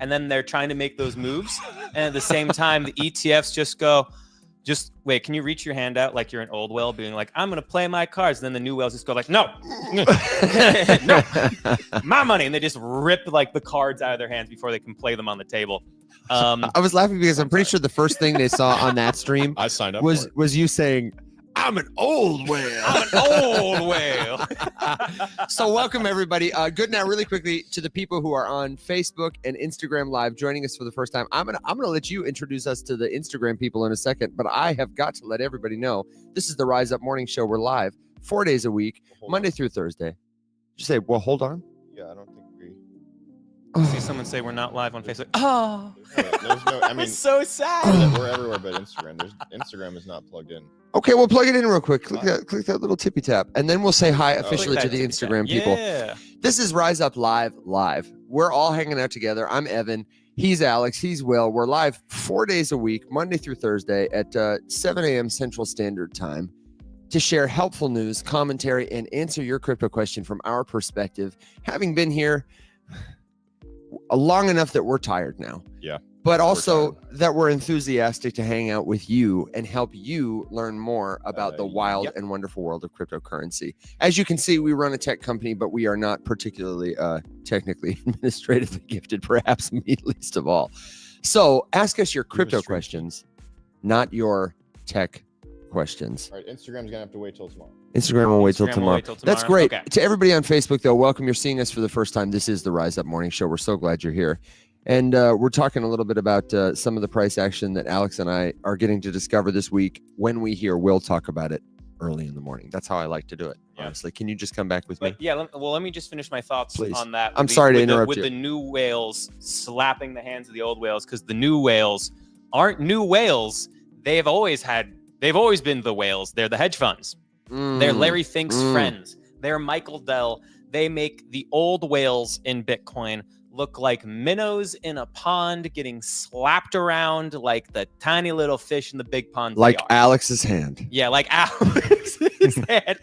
and then they're trying to make those moves, and at the same time the ETFs just wait, can you reach your hand out like you're an old whale being like, I'm gonna play my cards, and then the new whales just go like, no no, my money, and they just rip like the cards out of their hands before they can play them on the table. I was laughing because I'm pretty sure the first thing they saw on that stream I signed up was you saying, I'm an old whale. I'm an old whale. So welcome everybody. Good now, really quickly to the people who are on Facebook and Instagram Live joining us for the first time. I'm gonna let you introduce us to the Instagram people in a second, but I have got to let everybody know this is the Rise Up Morning Show. We're live 4 days a week, Monday through Thursday. Did you say, well, hold on? Yeah, I don't think we. See someone say we're not live on Facebook. Oh, There's no. I mean, it's so sad. we're everywhere but Instagram. Instagram is not plugged in. Okay, we'll plug it in real quick. Click that little tippy tap, and then we'll say hi officially to the Instagram people. Yeah. This is Rise Up Live. We're all hanging out together. I'm Evan. He's Alex. He's Will. We're live 4 days a week, Monday through Thursday at 7 a.m. Central Standard Time to share helpful news, commentary, and answer your crypto question from our perspective. Having been here long enough that we're tired now. Yeah. But also that we're enthusiastic to hang out with you and help you learn more about the wild and wonderful world of cryptocurrency. As you can see, we run a tech company, but we are not particularly technically administratively gifted, perhaps me least of all. So ask us your crypto questions, not your tech questions. All right, Instagram's gonna have to wait till tomorrow. Instagram will wait till tomorrow. That's great. Okay. To everybody on Facebook, though, welcome. You're seeing us for the first time. This is the Rise Up Morning Show. We're so glad you're here. And we're talking a little bit about some of the price action that Alex and I are getting to discover this week. When we hear, we'll talk about it early in the morning. That's how I like to do it, honestly. Can you just come back with me? Yeah, let me just finish my thoughts on that. I'm sorry to interrupt with you. the new whales slapping the hands of the old whales, because the new whales aren't new whales. They've always been the whales. They're the hedge funds. They're Larry Fink's friends. They're Michael Dell. They make the old whales in Bitcoin look like minnows in a pond getting slapped around like the tiny little fish in the big pond. Like Alex's hand. Yeah, like Alex's hand.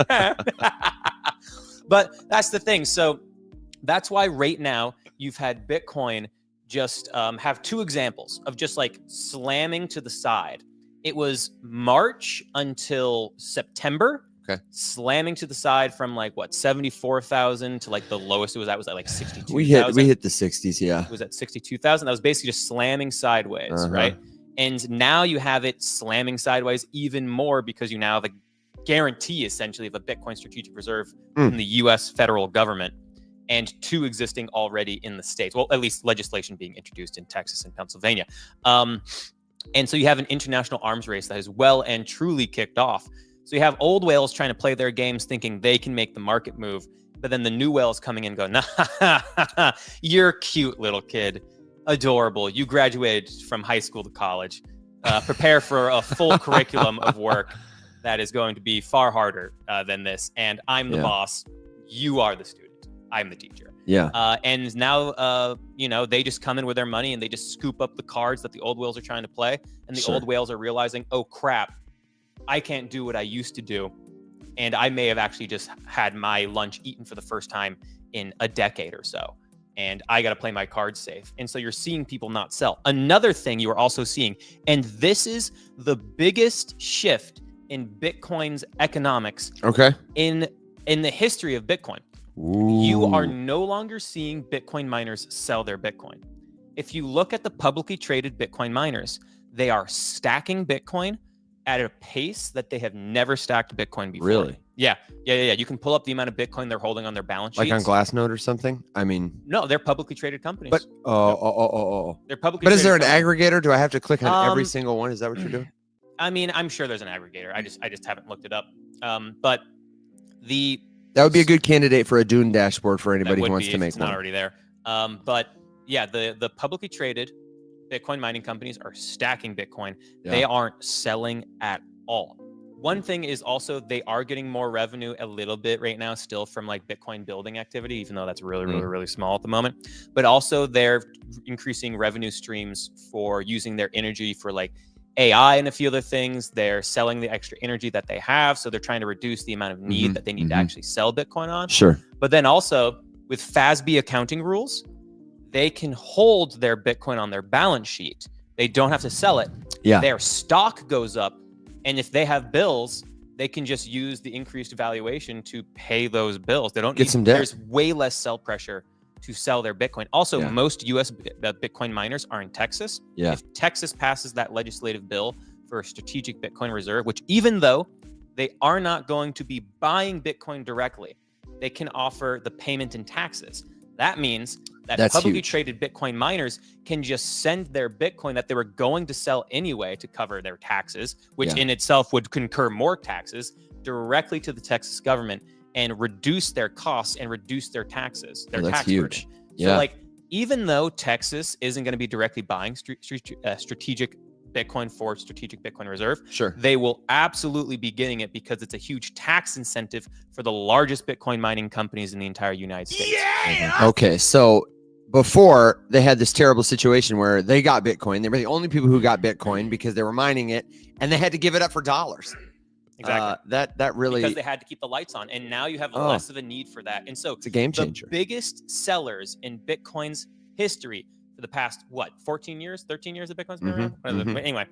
But that's the thing. So that's why right now you've had Bitcoin just have two examples of just like slamming to the side. It was March until September. Okay. Slamming to the side from like what 74,000 to like the lowest it was at like 62,000. We hit the 60s, yeah. It was at 62,000. That was basically just slamming sideways, right? And now you have it slamming sideways even more because you now have a guarantee essentially of a Bitcoin strategic reserve in the US federal government and two existing already in the states. Well, at least legislation being introduced in Texas and Pennsylvania. And so you have an international arms race that has well and truly kicked off. So you have old whales trying to play their games thinking they can make the market move. But then the new whales coming in and go, nah, you're cute little kid. Adorable. You graduated from high school to college. Prepare for a full curriculum of work that is going to be far harder than this. And I'm the boss. You are the student. I'm the teacher. Yeah. And now, they just come in with their money and they just scoop up the cards that the old whales are trying to play. And the old whales are realizing, oh, crap. I can't do what I used to do. And I may have actually just had my lunch eaten for the first time in a decade or so. And I got to play my cards safe. And so you're seeing people not sell. Another thing you are also seeing, and this is the biggest shift in Bitcoin's economics in the history of Bitcoin. Ooh. You are no longer seeing Bitcoin miners sell their Bitcoin. If you look at the publicly traded Bitcoin miners, they are stacking Bitcoin at a pace that they have never stacked Bitcoin before. Really? Yeah. You can pull up the amount of Bitcoin they're holding on their balance sheets. Like on Glassnode or something? I mean... No, they're publicly traded companies. But, They're publicly But is there an aggregator? Do I have to click on every single one? Is that what you're doing? I mean, I'm sure there's an aggregator. I just haven't looked it up. But that would be a good candidate for a Dune dashboard for anybody who wants to make one. It's not already there. But yeah, the publicly traded Bitcoin mining companies are stacking Bitcoin. Yeah. They aren't selling at all. One thing is also they are getting more revenue a little bit right now still from like Bitcoin building activity, even though that's really small at the moment. But also they're increasing revenue streams for using their energy for like AI and a few other things. They're selling the extra energy that they have. So they're trying to reduce the amount of need that they need to actually sell Bitcoin on. Sure. But then also with FASB accounting rules, they can hold their Bitcoin on their balance sheet. They don't have to sell it. Yeah. Their stock goes up. And if they have bills, they can just use the increased valuation to pay those bills. They don't Get some debt. There's way less sell pressure to sell their Bitcoin. Also, most US Bitcoin miners are in Texas. Yeah. If Texas passes that legislative bill for a strategic Bitcoin reserve, which even though they are not going to be buying Bitcoin directly, they can offer the payment in taxes. That means that That's publicly huge. traded Bitcoin miners can just send their Bitcoin that they were going to sell anyway to cover their taxes, which in itself would incur more taxes, directly to the Texas government and reduce their costs and reduce their taxes, their that's tax huge. burden. Yeah. So like, even though Texas isn't going to be directly buying strategic Bitcoin for strategic Bitcoin reserve, Sure. they will absolutely be getting it because it's a huge tax incentive for the largest Bitcoin mining companies in the entire United States. Okay, so before they had this terrible situation where they got Bitcoin, they were the only people who got Bitcoin because they were mining it, and they had to give it up for dollars. Exactly. That really, Because they had to keep the lights on, and now you have less of a need for that. And so it's a game the changer. biggest sellers in Bitcoin's history for the past 13 years of Bitcoin's been around? mhm. Anyway,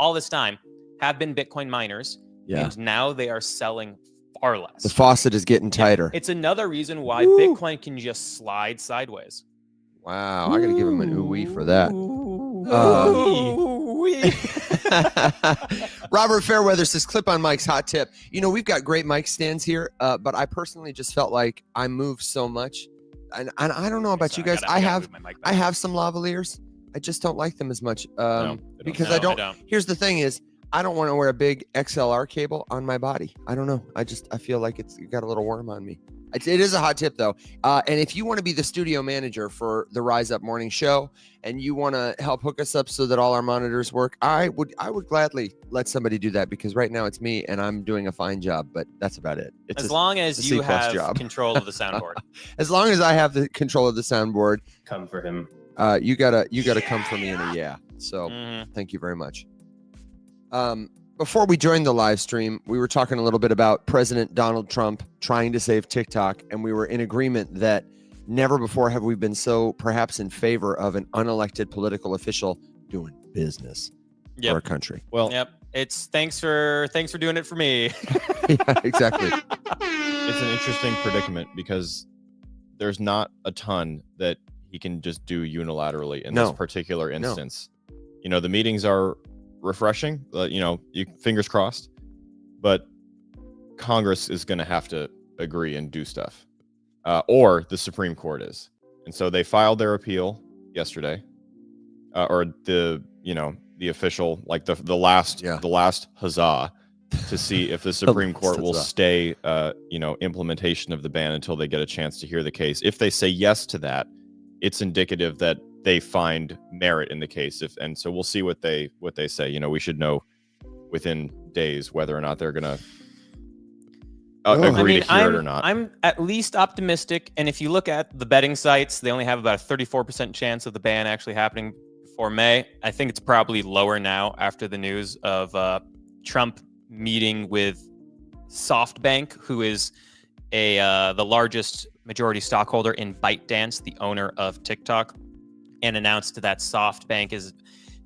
all this time have been Bitcoin miners, Yeah, and now they are selling far less. the faucet is getting tighter. It's another reason why Bitcoin can just slide sideways. Wow, I gotta give him an ooh-wee for that. Robert Fairweather says, clip on Mike's hot tip. We've got great mic stands here, but I personally just felt like I moved so much. And I don't know about you guys. I have some lavaliers. I just don't like them as much because I don't. Here's the thing is, I don't want to wear a big XLR cable on my body. I don't know. I feel like it's got a little worm on me. It is a hot tip though. And if you want to be the studio manager for the Rise Up Morning Show and you want to help hook us up so that all our monitors work, I would gladly let somebody do that because right now it's me and I'm doing a fine job, but that's about it. It's as long as you have job. control of the soundboard. As long as I have the control of the soundboard, Come for him. you gotta come for me in a yeah. So thank you very much. Before we joined the live stream, we were talking a little bit about President Donald Trump trying to save TikTok, and we were in agreement that never before have we been so perhaps in favor of an unelected political official doing business for our country. Well, It's thanks for doing it for me. Yeah, exactly. it's an interesting predicament because there's not a ton that he can just do unilaterally in this particular instance. The meetings are refreshing, fingers crossed, but Congress is going to have to agree and do stuff, or the Supreme Court is. And so they filed their appeal yesterday, or the official, like the last huzzah to see if the Supreme Court will stay, implementation of the ban until they get a chance to hear the case. If they say yes to that, it's indicative that they find merit in the case. And so we'll see what they say. We should know within days whether or not they're going to agree to hear it or not. I'm at least optimistic. And if you look at the betting sites, they only have about a 34% chance of the ban actually happening before May. I think it's probably lower now after the news of Trump meeting with SoftBank, who is the largest majority stockholder in ByteDance, the owner of TikTok, and announced that SoftBank is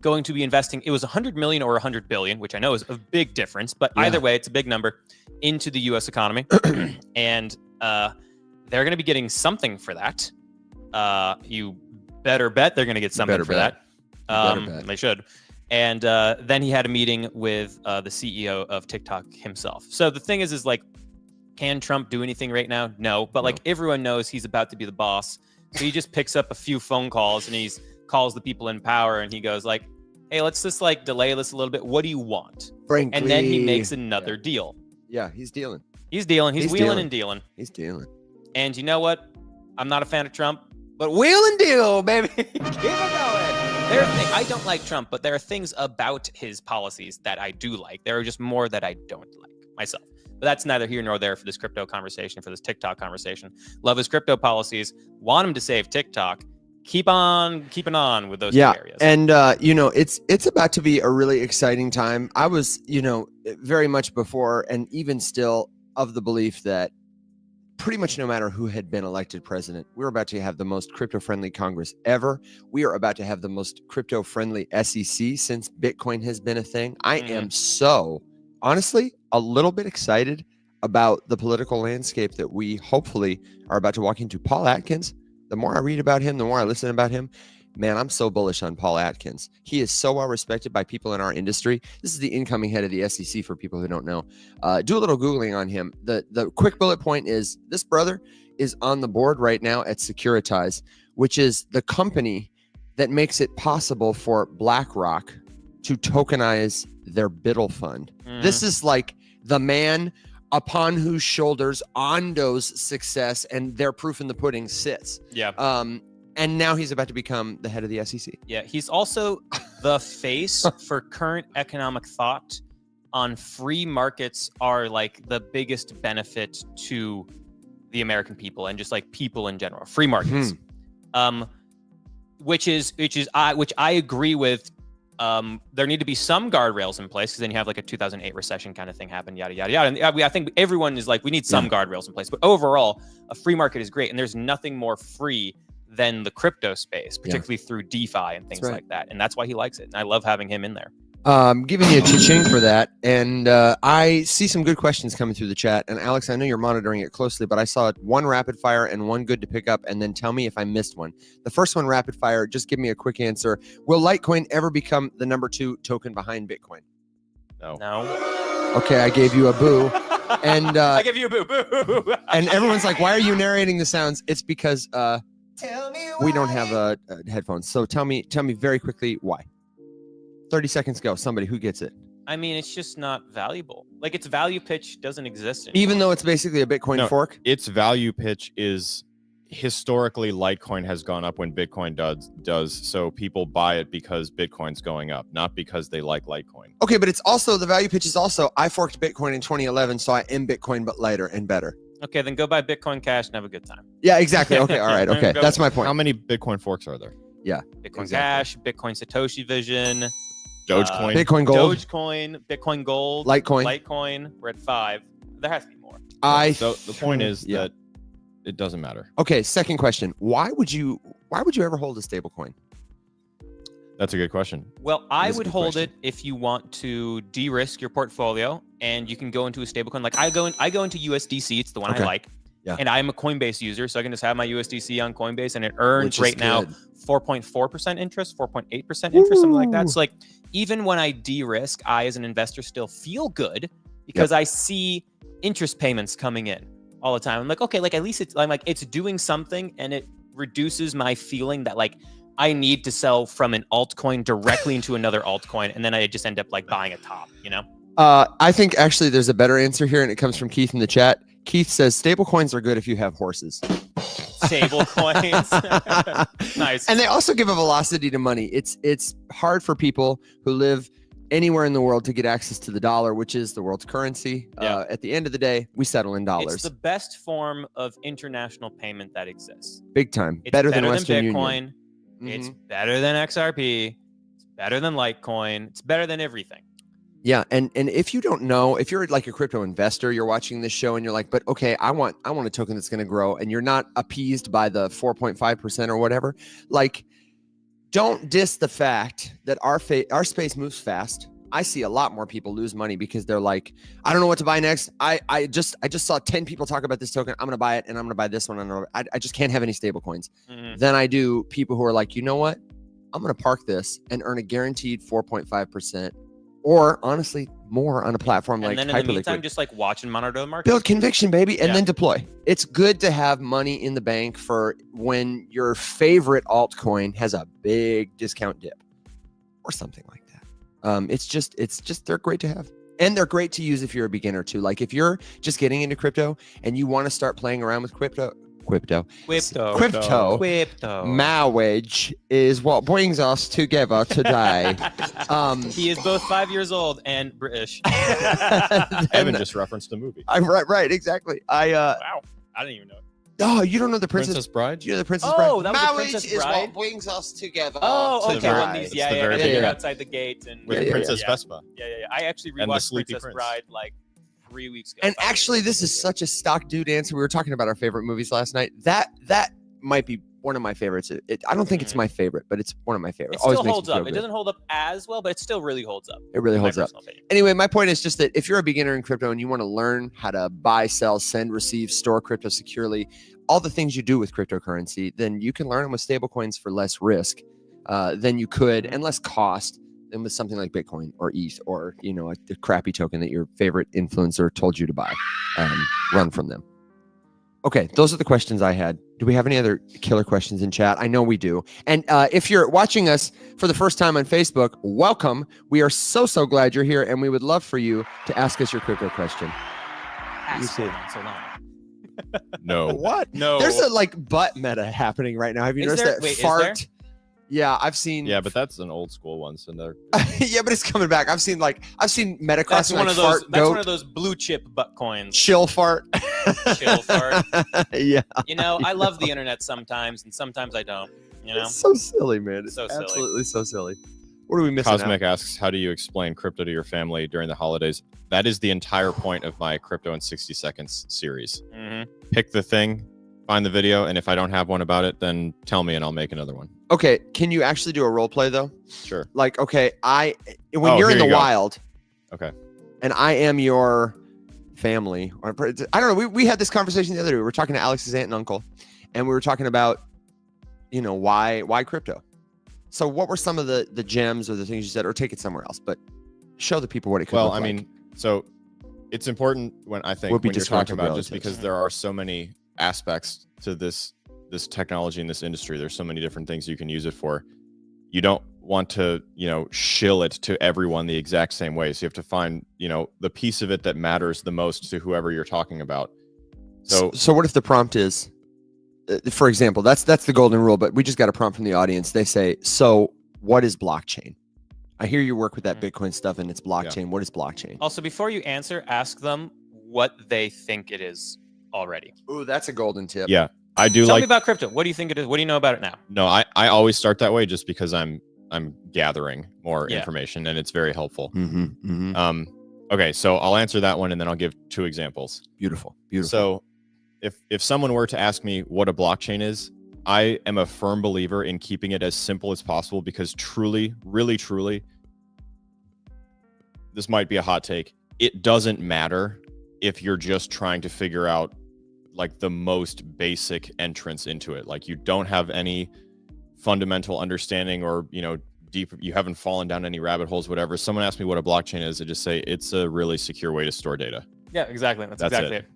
going to be investing, it was 100 million or 100 billion, which I know is a big difference, but either way, it's a big number, into the U.S. economy. And they're going to be getting something for that. You better bet they're going to get something for that. They should. And then he had a meeting with the CEO of TikTok himself. So the thing is like, can Trump do anything right now? No. But like everyone knows he's about to be the boss. So he just picks up a few phone calls and he calls the people in power and he goes like, hey, let's just like delay this a little bit. What do you want? Frankly, and then he makes another deal. Yeah, he's dealing. He's dealing. He's wheeling and dealing. He's dealing. And you know what? I'm not a fan of Trump, but wheel and deal, baby. Keep it going. I don't like Trump, but there are things about his policies that I do like. There are just more that I don't like myself. But that's neither here nor there for this crypto conversation, for this TikTok conversation. Love his crypto policies. Want him to save TikTok. Keep on keeping on with those two areas. And it's about to be a really exciting time. I was, very much before and even still of the belief that pretty much no matter who had been elected president. We're about to have the most crypto-friendly Congress ever. We are about to have the most crypto-friendly SEC since Bitcoin has been a thing. I am so, honestly, a little bit excited about the political landscape that we hopefully are about to walk into. Paul Atkins, the more I read about him, the more I listen about him, man, I'm so bullish on Paul Atkins. He is so well respected by people in our industry. This is the incoming head of the SEC for people who don't know. Do a little Googling on him. The quick bullet point is this brother is on the board right now at Securitize, which is the company that makes it possible for BlackRock to tokenize their BUIDL fund. This is like the man upon whose shoulders Ondo's success and their proof in the pudding sits. Yeah. And now he's about to become the head of the SEC. Yeah, he's also the face for current economic thought on free markets are like the biggest benefit to the American people and just like people in general. Free markets, which I agree with. There need to be some guardrails in place because then you have like a 2008 recession kind of thing happen, yada, yada, yada. And I think everyone is like, we need some guardrails in place. But overall, a free market is great. And there's nothing more free than the crypto space, particularly through DeFi and things like that. And that's why he likes it. And I love having him in there. Giving you a cha-ching for that. And I see some good questions coming through the chat. And Alex, I know you're monitoring it closely, but I saw one rapid fire and one good to pick up. And then tell me if I missed one. The first one, rapid fire, just give me a quick answer. Will Litecoin ever become the #2 token behind Bitcoin? No. Okay, I gave you a boo. And I give you a boo. Boo. And everyone's like, why are you narrating the sounds? It's because we don't have headphones. So tell me very quickly why. 30 seconds go. Somebody who gets it. I mean, it's just not valuable. Like its value pitch doesn't exist anymore. Even though it's basically a Bitcoin fork? Its value pitch is historically Litecoin has gone up when Bitcoin does. So people buy it because Bitcoin's going up, not because they like Litecoin. Okay, but it's also, the value pitch is also, I forked Bitcoin in 2011, so I am Bitcoin, but lighter and better. Okay, then go buy Bitcoin Cash and have a good time. Yeah, exactly. Okay, all right. Okay, that's my point. How many Bitcoin forks are there? Yeah. Bitcoin Cash, Bitcoin Satoshi Vision. Dogecoin. Bitcoin Gold. Dogecoin, Bitcoin Gold. Litecoin. We're at 5. There has to be more. So the point is that it doesn't matter. Okay, second question. Why would you ever hold a stable coin? That's a good question. Well, I would hold it if you want to de-risk your portfolio and you can go into a stablecoin. Like I go into USDC. It's the one I like. Yeah. And I'm a Coinbase user, so I can just have my USDC on Coinbase, and it earns right now 4.4% interest, 4.8% interest, something like that. So like, even when I de-risk, I as an investor still feel good because I see interest payments coming in all the time. I'm like, okay, like at least it's doing something, and it reduces my feeling that like I need to sell from an altcoin directly into another altcoin, and then I just end up like buying a top, you know? I think actually there's a better answer here, and it comes from Keith in the chat. Keith says stable coins are good if you have horses. Stable coins. Nice. And they also give a velocity to money. It's hard for people who live anywhere in the world to get access to the dollar, which is the world's currency. At the end of the day, we settle in dollars. It's the best form of international payment that exists. Big time. It's better than Western Bitcoin. Union. It's better than XRP. It's better than Litecoin. It's better than everything. Yeah, and if you don't know, if you're like a crypto investor, you're watching this show and you're like, but okay, I want a token that's going to grow, and you're not appeased by the 4.5% or whatever. Like, don't diss the fact that our space moves fast. I see a lot more people lose money because they're like, I don't know what to buy next. I just saw 10 people talk about this token. I'm going to buy it, and I'm going to buy this one. I just can't have any stable coins. Then I do people who are like, you know what? I'm going to park this and earn a guaranteed 4.5%. Or honestly, more on a platform like Hyperliquid. And then in the meantime, just like watch and monitor the market. Build conviction, baby, and then deploy. It's good to have money in the bank for when your favorite altcoin has a big discount dip or something like that. It's just they're great to have. And they're great to use if you're a beginner too. Like if you're just getting into crypto and you want to start playing around with crypto. Marriage is what brings us together today. He is both 5 years old and British. Evan just referenced a movie. Right, exactly. Wow, I didn't even know. Oh, you don't know the Princess Bride? You know the Princess Bride? Oh, that was the Marriage Princess is Bride? what brings us together. Oh, okay. Bride. They're outside the gate and With Princess Vespa. Yeah. I actually rewatched Princess Bride like 3 weeks ago. And actually, this is such a stock dude answer. We were talking about our favorite movies last night. That might be one of my favorites. I don't think it's my favorite, but it's one of my favorites. It still holds up. It doesn't hold up as well, but it still really holds up. It really holds up. Anyway, my point is just that if you're a beginner in crypto and you want to learn how to buy, sell, send, receive, store crypto securely, all the things you do with cryptocurrency, then you can learn them with stablecoins for less risk than you could and less cost than with something like Bitcoin or ETH or, a crappy token that your favorite influencer told you to buy. Run from them. Okay, those are the questions I had. Do we have any other killer questions in chat? I know we do. And if you're watching us for the first time on Facebook, welcome. We are so glad you're here, and we would love for you to ask us your crypto question. No. What? No. There's a butt meta happening right now. Have you noticed that? Wait, fart? Yeah, I've seen. Yeah, but that's an old school one, so they're. Yeah, but it's coming back. I've seen Metacross. That's one of those. Fart That's goat, one of those blue chip butt coins. Chill fart. Chill fart. Yeah. I love the internet sometimes, and sometimes I don't. It's so silly, man. It's so silly. Absolutely so silly. What are we missing? Cosmic asks, how do you explain crypto to your family during the holidays? That is the entire point of my Crypto in 60 Seconds series. Mm-hmm. Pick the thing, find the video, and if I don't have one about it, then tell me and I'll make another one. Okay, can you actually do a role play though? Sure. When you're in the wild, okay, and I am your family, or I don't know. We had this conversation the other day. We were talking to Alex's aunt and uncle, and we were talking about, why crypto. So what were some of the gems or the things you said, or take it somewhere else, but show the people what it could look like. So it's important when you're talking about just because there are so many aspects to this technology in this industry. There's so many different things you can use it for. You don't want to, shill it to everyone the exact same way. So you have to find, the piece of it that matters the most to whoever you're talking about. So what if the prompt is, for example, that's the golden rule, but we just got a prompt from the audience. They say, so what is blockchain? I hear you work with that Bitcoin stuff and it's blockchain. Yeah. What is blockchain? Also, before you answer, ask them what they think it is already. Ooh, that's a golden tip. Yeah. I do. Tell me about crypto. What do you think it is? What do you know about it now? No, I always start that way just because I'm gathering more information and it's very helpful. Mm-hmm, mm-hmm. Okay, so I'll answer that one and then I'll give 2 examples. Beautiful. So if someone were to ask me what a blockchain is, I am a firm believer in keeping it as simple as possible because truly, really truly, this might be a hot take. It doesn't matter if you're just trying to figure out the most basic entrance into it. You don't have any fundamental understanding or, deep, you haven't fallen down any rabbit holes, whatever. Someone asked me what a blockchain is, I just say it's a really secure way to store data. Yeah, exactly. That's exactly it.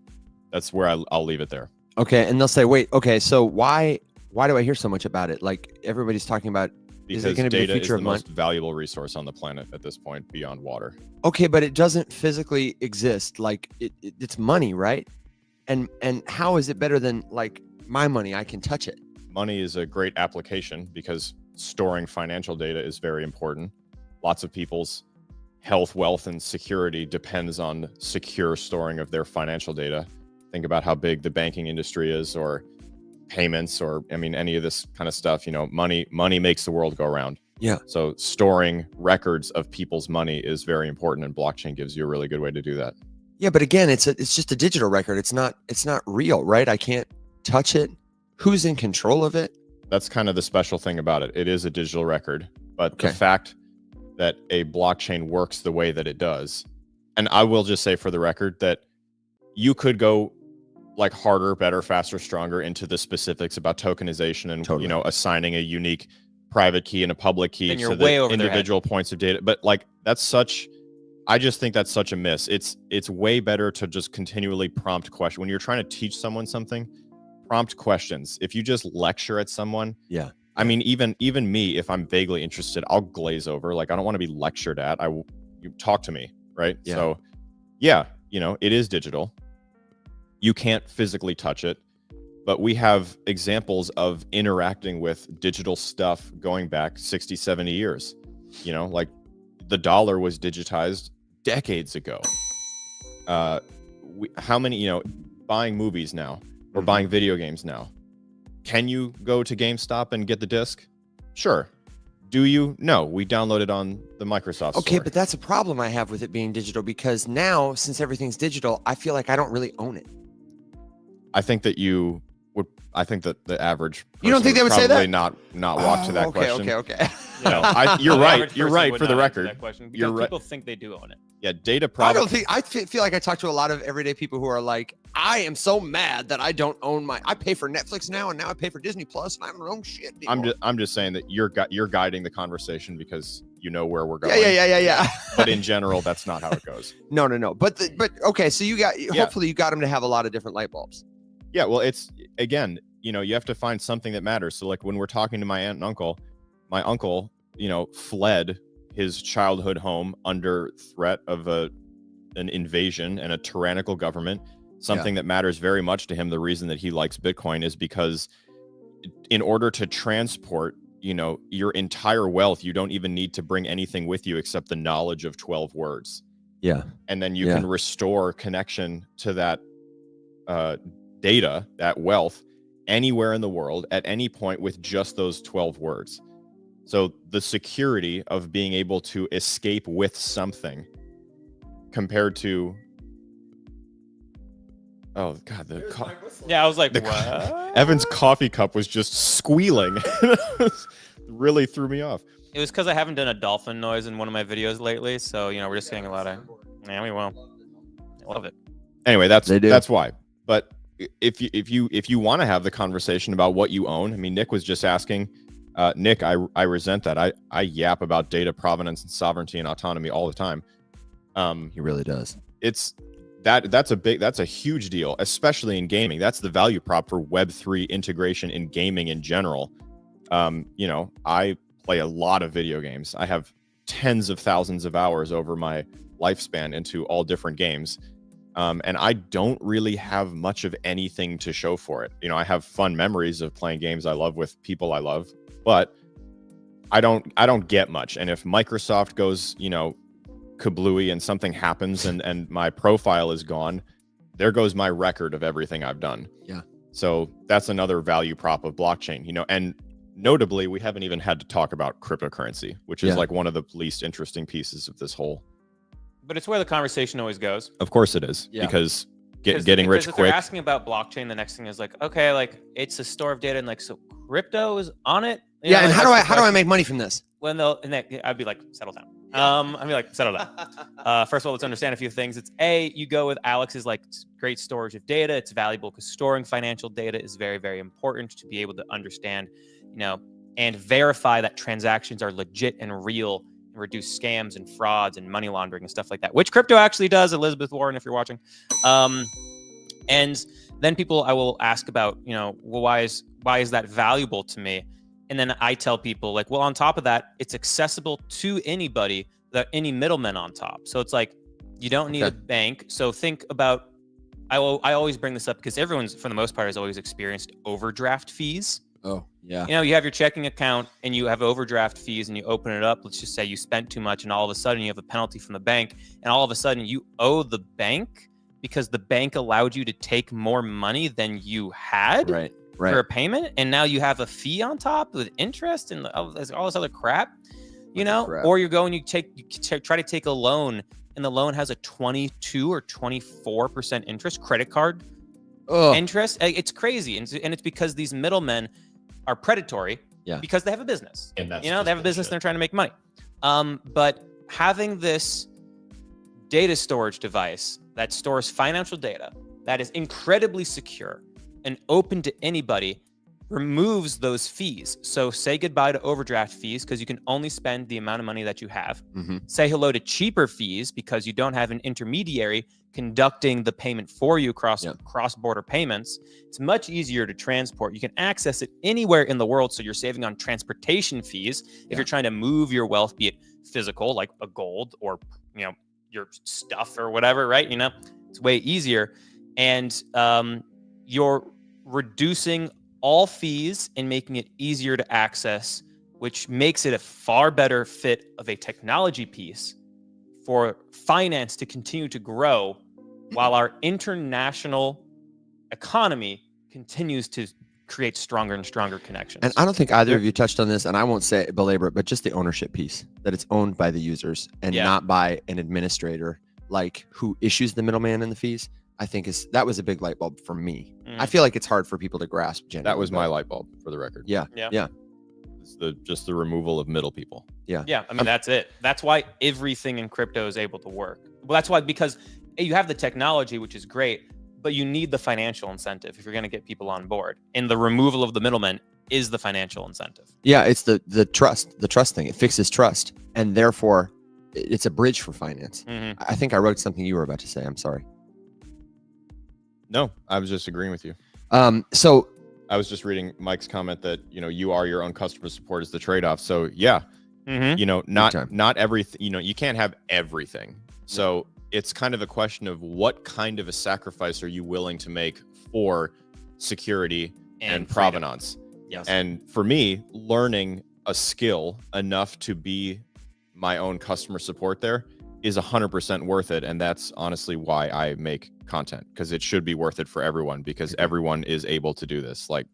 That's where I'll leave it there. Okay. And they'll say, wait, okay, so why do I hear so much about it? Everybody's talking about, because is it going to be a feature is the most valuable resource on the planet at this point beyond water. Okay, but it doesn't physically exist. It's money, right? And how is it better than my money? I can touch it. Money is a great application because storing financial data is very important. Lots of people's health, wealth, and security depends on secure storing of their financial data. Think about how big the banking industry is, or payments, or any of this kind of stuff. Money makes the world go around. Yeah. So storing records of people's money is very important, and blockchain gives you a really good way to do that. Yeah, but again, it's just a digital record. It's not real, right? I can't touch it. Who's in control of it? That's kind of the special thing about it. It is a digital record, but the fact that a blockchain works the way that it does, and I will just say for the record that you could go harder, better, faster, stronger into the specifics about tokenization and assigning a unique private key and a public key to the individual points of data. But I just think that's such a miss. It's way better to just continually prompt question. When you're trying to teach someone something, prompt questions. If you just lecture at someone, even me, if I'm vaguely interested, I'll glaze over. I don't want to be lectured at. You talk to me, right? Yeah. So, it is digital. You can't physically touch it, but we have examples of interacting with digital stuff going back 60, 70 years. The dollar was digitized decades ago. How many, buying movies now or buying video games now? Can you go to GameStop and get the disc? Sure. Do you? No, we downloaded on the Microsoft Okay, store. but that's a problem I have with it being digital, because now, since everything's digital, I feel like I don't really own it. I think that you would. I think that the average person You don't think they would say probably that? not walk to that question. Okay. No, you're The right. average You're person right would for the not answer record. that question because You're right. people think they do own it. Yeah, data I product. don't think I feel like I talk to a lot of everyday people who are like, I am so mad that I don't own I pay for Netflix now, and now I pay for Disney Plus, and I don't own shit anymore. I'm just saying that you're guiding the conversation because you know where we're going. Yeah. But in general, that's not how it goes. No. But okay, so you got hopefully you got them to have a lot of different light bulbs. Yeah, well, it's again, you have to find something that matters. So like when we're talking to my aunt and uncle, my uncle, fled his childhood home under threat of an invasion and a tyrannical government. Something that matters very much to him. The reason that he likes Bitcoin is because in order to transport, your entire wealth, you don't even need to bring anything with you except the knowledge of 12 words. Yeah. And then you can restore connection to that data, that wealth, anywhere in the world at any point with just those 12 words. So the security of being able to escape with something compared to, oh God, Yeah, I was like, what? Evan's coffee cup was just squealing. Really threw me off. It was because I haven't done a dolphin noise in one of my videos lately, so we're just getting a lot of. Yeah, we will. I love it. Anyway, that's why. But if you want to have the conversation about what you own, I mean, Nick was just asking. Nick, I resent that. I yap about data provenance and sovereignty and autonomy all the time. He really does. That's a huge deal, especially in gaming. That's the value prop for Web3 integration in gaming in general. I play a lot of video games. I have tens of thousands of hours over my lifespan into all different games. And I don't really have much of anything to show for it. I have fun memories of playing games I love with people I love, but I don't get much. And if Microsoft goes, kablooey and something happens and my profile is gone, there goes my record of everything I've done. Yeah. So that's another value prop of blockchain, and notably, we haven't even had to talk about cryptocurrency, which is like one of the least interesting pieces of this whole. But it's where the conversation always goes. Of course it is, because getting rich if quick. They're asking about blockchain. The next thing is like, okay, like it's a store of data, and like so crypto is on it. And how do I make money from this? When I'd be like, settle down. I'd be like, settle down. First of all, let's understand a few things. It's you go with Alex's like great storage of data. It's valuable because storing financial data is very, very important to be able to understand, and verify that transactions are legit and real and reduce scams and frauds and money laundering and stuff like that, which crypto actually does. Elizabeth Warren, if you're watching. And then I will ask about, well, why is that valuable to me? And then I tell people like, well, on top of that, it's accessible to anybody, without any middlemen on top. So it's like, you don't need a bank. So think about, I always bring this up because everyone's, for the most part, has always experienced overdraft fees. Oh, yeah. You have your checking account and you have overdraft fees and you open it up. Let's just say you spent too much and all of a sudden you have a penalty from the bank and all of a sudden you owe the bank because the bank allowed you to take more money than you had. Right. For a payment, and now you have a fee on top with interest and all this other crap, or you go and you try to take a loan, and the loan has a 22 or 24% interest, credit card interest. It's crazy, and it's because these middlemen are predatory, because they have a business, and they have a business, and they're trying to make money. But having this data storage device that stores financial data that is incredibly secure and open to anybody removes those fees. So say goodbye to overdraft fees because you can only spend the amount of money that you have. Mm-hmm. Say hello to cheaper fees because you don't have an intermediary conducting the payment for you across cross-border payments. It's much easier to transport. You can access it anywhere in the world, so you're saving on transportation fees if you're trying to move your wealth, be it physical, like a gold, or your stuff or whatever, right? It's way easier. And you're reducing all fees and making it easier to access, which makes it a far better fit of a technology piece for finance to continue to grow while our international economy continues to create stronger and stronger connections. And I don't think either of you touched on this, and I won't say belabor it, but just the ownership piece, that it's owned by the users and not by an administrator like who issues the middleman in the fees. I think that was a big light bulb for me. I feel like it's hard for people to grasp. That was my light bulb, for the record. Yeah. It's just the removal of middle people. Yeah. I mean, that's it. That's why everything in crypto is able to work. Well, that's why, because you have the technology, which is great, but you need the financial incentive if you're going to get people on board. And the removal of the middleman is the financial incentive. Yeah, it's the trust thing. It fixes trust, and therefore it's a bridge for finance. I think I wrote something you were about to say. I'm sorry. No, I was just agreeing with you. So I was just reading Mike's comment that, you are your own customer support is the trade-off. So yeah, not everything, you can't have everything. So it's kind of a question of what kind of a sacrifice are you willing to make for security and provenance. Yes. And for me, learning a skill enough to be my own customer support there is 100% worth it. And that's honestly why I make content, because it should be worth it for everyone, because everyone is able to do this. Like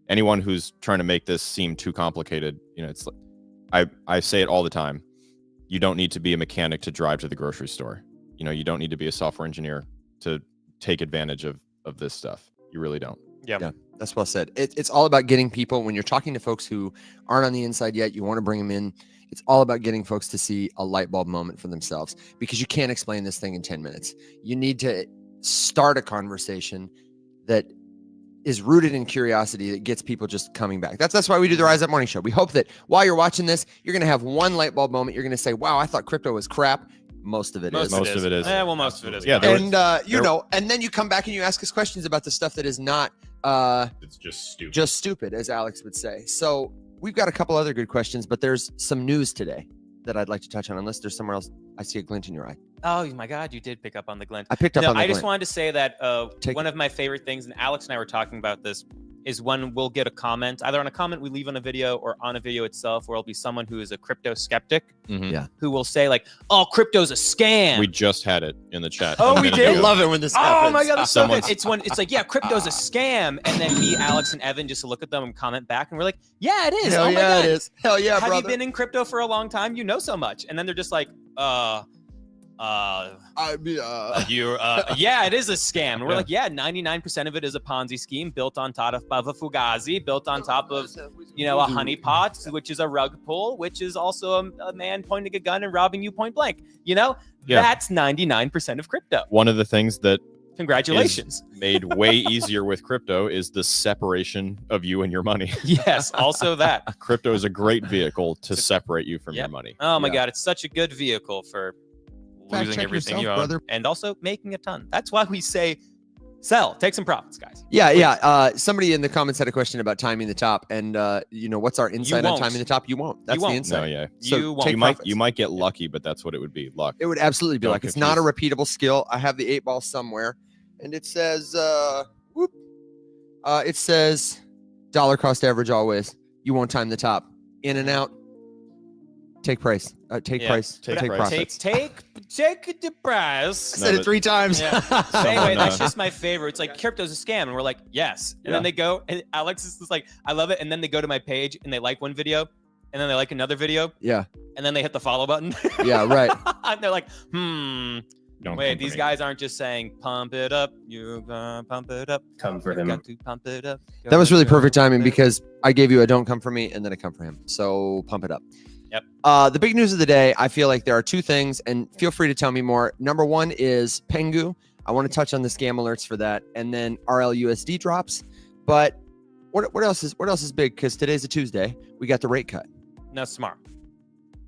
anyone who's trying to make this seem too complicated, it's like, I say it all the time. You don't need to be a mechanic to drive to the grocery store. You don't need to be a software engineer to take advantage of this stuff. You really don't. Yeah, that's well said. It's all about getting people, when you're talking to folks who aren't on the inside yet, you want to bring them in. It's all about getting folks to see a light bulb moment for themselves, because you can't explain this thing in 10 minutes. You need to start a conversation that is rooted in curiosity that gets people just coming back. That's why we do the Rise Up Morning Show. We hope that while you're watching this, you're going to have one light bulb moment. You're going to say, wow, I thought crypto was crap. Most of it is. Most of it is. Yeah, well, most of it is. Yeah, and and then you come back and you ask us questions about the stuff that is not it's just stupid. Just stupid, as Alex would say. So we've got a couple other good questions, but there's some news today that I'd like to touch on, unless there's somewhere else. I see a glint in your eye. Oh my God, you did pick up on the glint. I picked up on the glint. I just wanted to say that one of my favorite things, and Alex and I were talking about this, is when we'll get a comment, either on a comment we leave on a video or on a video itself, where it'll be someone who is a crypto skeptic, who will say like, "Oh, crypto's a scam." We just had it in the chat. Oh, we did. I love it when this happens. Oh my God, that's so good. It's like, yeah, crypto's a scam, and then me, Alex, and Evan just look at them and comment back, and we're like, yeah, it is. Hell my yeah, God. it is. Hell yeah, Have brother. you been in crypto for a long time? You know so much, and then they're just like, yeah, it is a scam. And we're like, yeah, 99% of it is a Ponzi scheme built on top of a Fugazi, built on top of, a honeypot, which is a rug pull, which is also a man pointing a gun and robbing you point blank. That's 99% of crypto. One of the things that congratulations made way easier with crypto is the separation of you and your money. Yes, also that. Crypto is a great vehicle to separate you from your money. Oh my God, it's such a good vehicle for losing everything you own, brother. and also making a ton. That's why we say sell, take some profits, guys. Yeah. Somebody in the comments had a question about timing the top, and what's our insight on timing the top? You won't. That's the insight. No, yeah. So you won't. You might get lucky, but that's what it would be. Luck. It would absolutely be luck. It's not a repeatable skill. I have the 8 ball somewhere, and it says, it says dollar cost average always. You won't time the top. In and out. Take price. Take price. Take profits. Take the price. I said it 3 times. Yeah. Anyway, that's just my favorite. It's like, crypto's a scam, and we're like, yes. And then they go, and Alex is just like, I love it. And then they go to my page and they like one video, and then they like another video. Yeah. And then they hit the follow button. Yeah, right. And they're like, wait, these guys aren't just saying pump it up. You gonna pump it up. Come for him. Got to pump it up. That was really perfect timing, because I gave you a don't come for me and then a come for him. So pump it up. Yep. The big news of the day, I feel like there are 2 things, and feel free to tell me more. Number 1 is Pengu. I want to touch on the scam alerts for that, and then RLUSD drops. But what else is big? Because today's a Tuesday. We got the rate cut. No, tomorrow.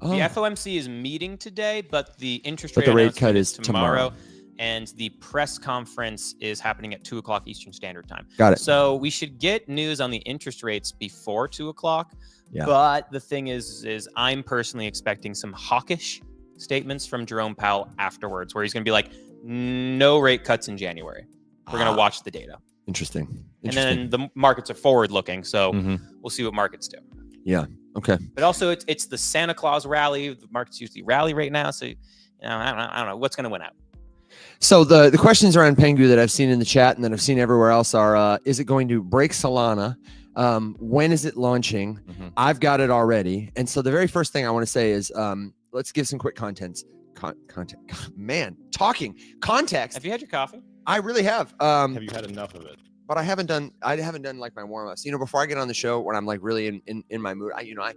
Oh. The FOMC is meeting today, but the interest rate, rate cut announcement is tomorrow. And the press conference is happening at 2 o'clock Eastern Standard Time. Got it. So we should get news on the interest rates before 2 o'clock. Yeah. But the thing is I'm personally expecting some hawkish statements from Jerome Powell afterwards, where he's going to be like, no rate cuts in January. We're going to watch the data. Interesting. And then the markets are forward looking. So we'll see what markets do. Yeah. Okay. But also it's the Santa Claus rally. The markets usually rally right now. So I don't know what's going to win out. So the questions around Pengu that I've seen in the chat and that I've seen everywhere else are, is it going to break Solana, When is it launching? I've got it already. And so the very first thing I want to say is, let's give some quick context. Context. Have you had your coffee? I really have. Have you had enough of it? But I haven't done like my warm-ups. Before I get on the show, when I'm like really in my mood, I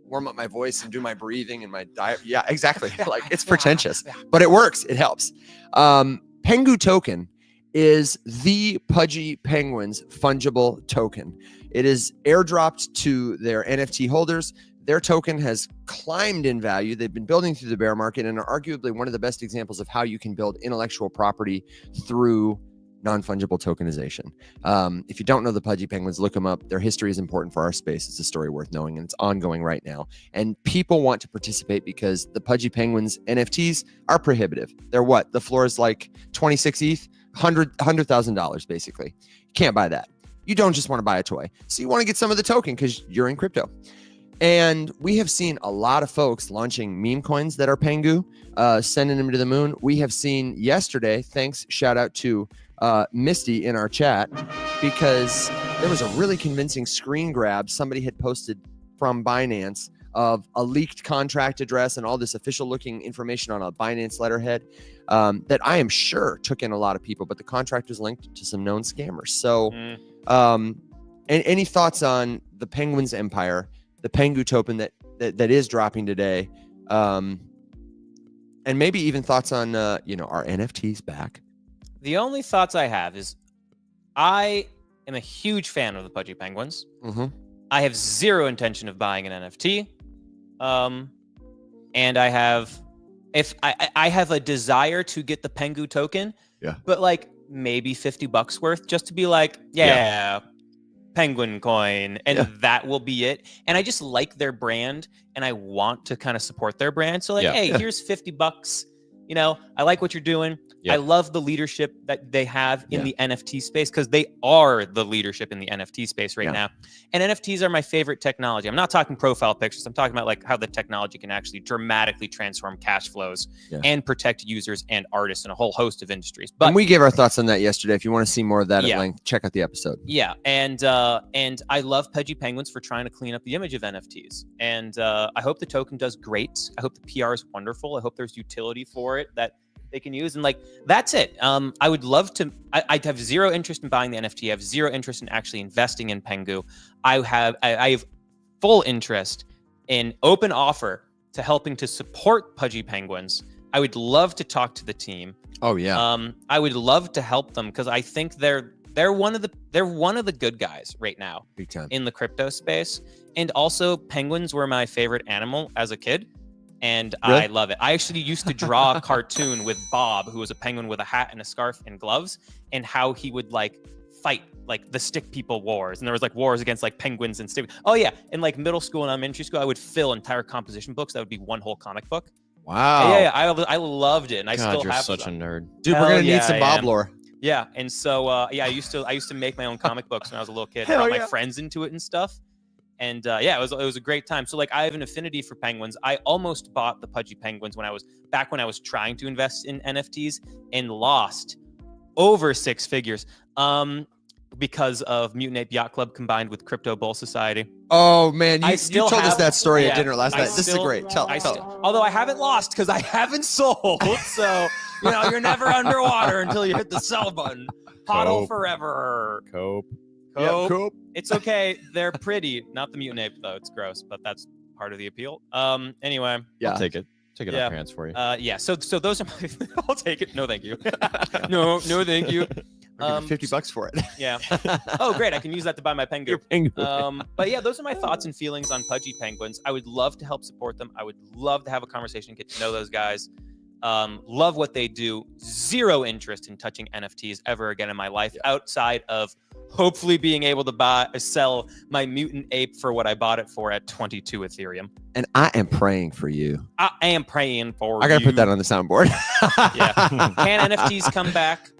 warm up my voice and do my breathing and my diet. Yeah, exactly. Like it's pretentious, but it works. It helps. Pengu token is the Pudgy Penguins fungible token. It is airdropped to their NFT holders. Their token has climbed in value. They've been building through the bear market and are arguably one of the best examples of how you can build intellectual property through non-fungible tokenization. If you don't know the Pudgy Penguins, look them up. Their history is important for our space. It's a story worth knowing, and it's ongoing right now. And people want to participate because the Pudgy Penguins NFTs are prohibitive. They're what? The floor is like 26 ETH, $100,000 basically. You can't buy that. You don't just want to buy a toy. So you want to get some of the token because you're in crypto. And we have seen a lot of folks launching meme coins that are Pengu, sending them to the moon. We have seen yesterday, shout out to Misty in our chat, because there was a really convincing screen grab somebody had posted from Binance of a leaked contract address and all this official looking information on a Binance letterhead that I am sure took in a lot of people, but the contract was linked to some known scammers. So any thoughts on the Penguins empire, the Pengu token that is dropping today, and maybe even thoughts on are NFTs back? The only thoughts I have is I am a huge fan of the Pudgy Penguins. I have zero intention of buying an NFT. And I have a desire to get the Pengu token, but like maybe $50 worth just to be like, Penguin coin, and that will be it. And I just like their brand and I want to kind of support their brand. So here's $50. I like what you're doing. I love the leadership that they have in the NFT space, because they are the leadership in the NFT space right now. And NFTs are my favorite technology. I'm not talking profile pictures. I'm talking about like how the technology can actually dramatically transform cash flows and protect users and artists in a whole host of industries. But and we gave our thoughts on that yesterday. If you want to see more of that at length, check out the episode. Yeah. And I love Pudgy Penguins for trying to clean up the image of NFTs. And I hope the token does great. I hope the PR is wonderful. I hope there's utility for it that they can use. And like, that's it. I would love to, I have zero interest in buying the NFT. I have zero interest in actually investing in Pengu. I have full interest in open offer to helping to support Pudgy Penguins. I would love to talk to the team. Oh yeah. I would love to help them, because I think they're one of the good guys right now. Big time. In the crypto space. And also, penguins were my favorite animal as a kid. And really? I love it. I actually used to draw a cartoon with Bob, who was a penguin with a hat and a scarf and gloves, and how he would like fight like the stick people wars. And there was like wars against like penguins and stick. Oh yeah. In like middle school and elementary school, I would fill entire composition books. That would be one whole comic book. Wow. Yeah. I loved it. And I still you're have such some. a nerd. Dude, we're going to need some Bob lore. Yeah. And so, I used to make my own comic books when I was a little kid. I brought my friends into it and stuff. And it was a great time. So like, I have an affinity for penguins. I almost bought the Pudgy Penguins when I was trying to invest in NFTs, and lost over 6 figures because of Mutant Ape Yacht Club combined with Crypto Bull Society. Oh man, you told us that story at dinner last night. This is great. Tell. Although I haven't lost because I haven't sold. So you're never underwater until you hit the sell button. Hodl forever. Cope. Cope. It's okay. They're pretty. Not the Mutant Ape though. It's gross, but that's part of the appeal. Anyway. I'll take it. Take it off your hands for you. So those are my. I'll take it. No, thank you. no, thank you. $50 for it. Yeah. Oh, great. I can use that to buy my Pengu. But yeah, those are my thoughts and feelings on Pudgy Penguins. I would love to help support them. I would love to have a conversation, get to know those guys. Love what they do. Zero interest in touching NFTs ever again in my life, outside of hopefully being able to sell my Mutant Ape for what I bought it for at 22 Ethereum. And I am praying for you. I am praying for you. I got to put that on the soundboard. Can NFTs come back?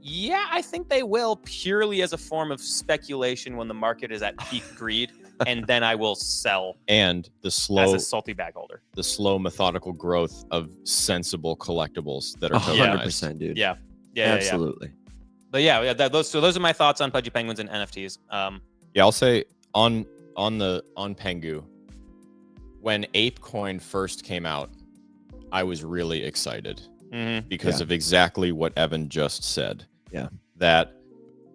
Yeah, I think they will, purely as a form of speculation when the market is at peak greed. And then I will sell. And as a salty bag holder. The slow, methodical growth of sensible collectibles that are 100%, dude. Yeah, absolutely. But those are my thoughts on Pudgy Penguins and NFTs. Yeah, I'll say on Pengu, when ApeCoin first came out, I was really excited because of exactly what Evan just said. Yeah. That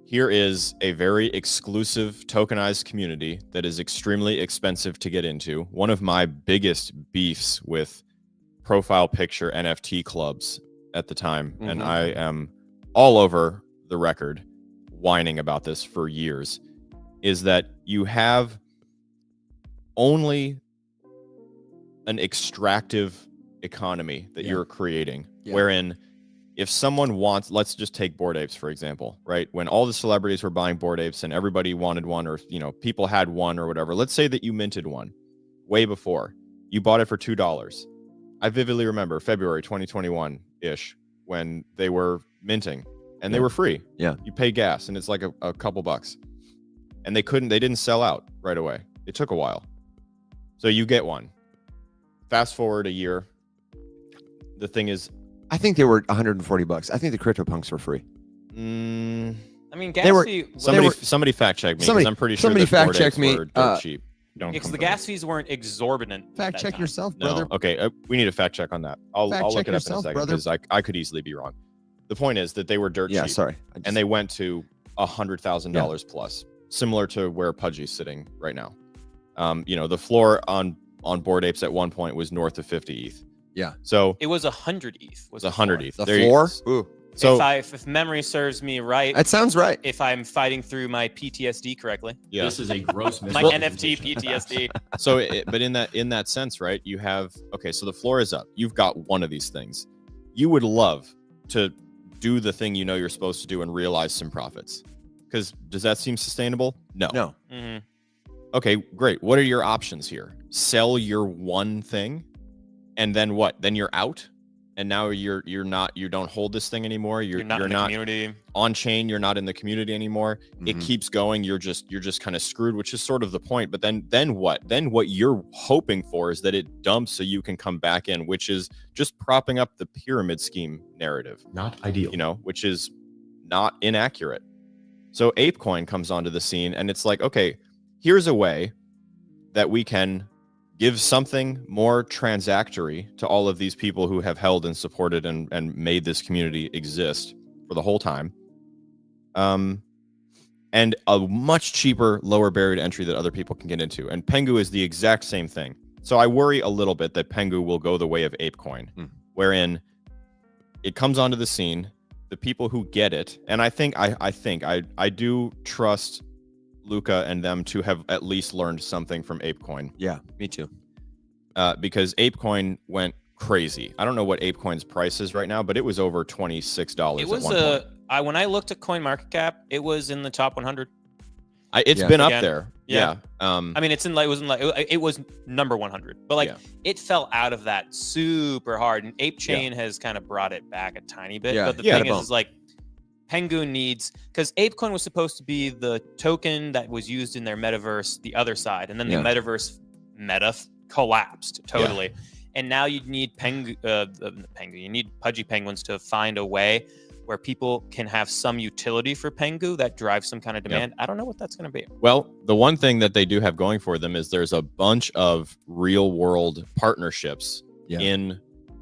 here is a very exclusive tokenized community that is extremely expensive to get into. One of my biggest beefs with profile picture NFT clubs at the time, and I am all over the record whining about this for years, is that you have only an extractive economy that you're creating, wherein if someone wants, let's just take Bored Apes, for example, right? When all the celebrities were buying Bored Apes and everybody wanted one, or, you know, people had one or whatever, let's say that you minted one way before. You bought it for $2. I vividly remember February 2021-ish when they were minting and they were free. Yeah. You pay gas and it's like a couple bucks. And they didn't sell out right away. It took a while. So you get one. Fast forward a year. The thing is, I think they were $140. I think the CryptoPunks were free. I mean, gas They were- fee. somebody fact check me, because I'm pretty sure somebody that Bored fact check Apes me, were dirt cheap. Don't because come the for me. gas fees weren't exorbitant. at Fact that check time. yourself, No, brother. okay. We need a fact check on that. I'll Fact look check it up yourself, in a second brother. because I could easily be wrong. The point is that they were dirt Yeah, cheap, sorry. and they went to $100,000 plus, similar to where Pudgy's sitting right now. You know, the floor on Bored Apes at one point was north of 50 ETH. Yeah. So It was 100 ETH. it was 100 ETH. The There you floor? go. Ooh, So if memory serves me right, that sounds right. if I'm fighting through my PTSD correctly, yeah. This is a gross my misrepresentation. NFT PTSD. So, but in that sense, right? You have, okay, so the floor is up. You've got one of these things. You would love to do the thing you know you're supposed to do and realize some profits. Because does that seem sustainable? No. No. Mhm. Okay, great. What are your options here? Sell your one thing, and then what? Then you're out, and now you don't hold this thing anymore. You're You're not in the community. on chain. You're not in the community anymore. It Mhm. keeps going. You're just kind of screwed, which is sort of the point. But then what? Then what you're hoping for is that it dumps so you can come back in, which is just propping up the pyramid scheme narrative, Not ideal. you know, which is not inaccurate. So ApeCoin comes onto the scene, and it's like, okay, here's a way that we can give something more transactory to all of these people who have held and supported and made this community exist for the whole time. And a much cheaper, lower barrier to entry that other people can get into. And Pengu is the exact same thing. So I worry a little bit that Pengu will go the way of ApeCoin, wherein it comes onto the scene, the people who get it, and I do trust Luca and them to have at least learned something from ApeCoin. Yeah, me too. Because ApeCoin went crazy. I don't know what ApeCoin's price is right now, but it was over $26 It at was one point. when I looked at CoinMarketCap, it was in the top 100. It's Yeah. been up Again, there. yeah. Yeah. I mean, it was number 100, but like Yeah. it fell out of that super hard. And ApeChain has kind of brought it back a tiny bit. Yeah. But the Yeah, thing a bump. is like Pengu needs, because ApeCoin was supposed to be the token that was used in their metaverse, the other side, and then Yeah. the metaverse collapsed totally. And now you need you need Pudgy Penguins to find a way where people can have some utility for Pengu that drives some kind of demand. I don't know what that's going to be. Well, the one thing that they do have going for them is there's a bunch of real world partnerships Yeah.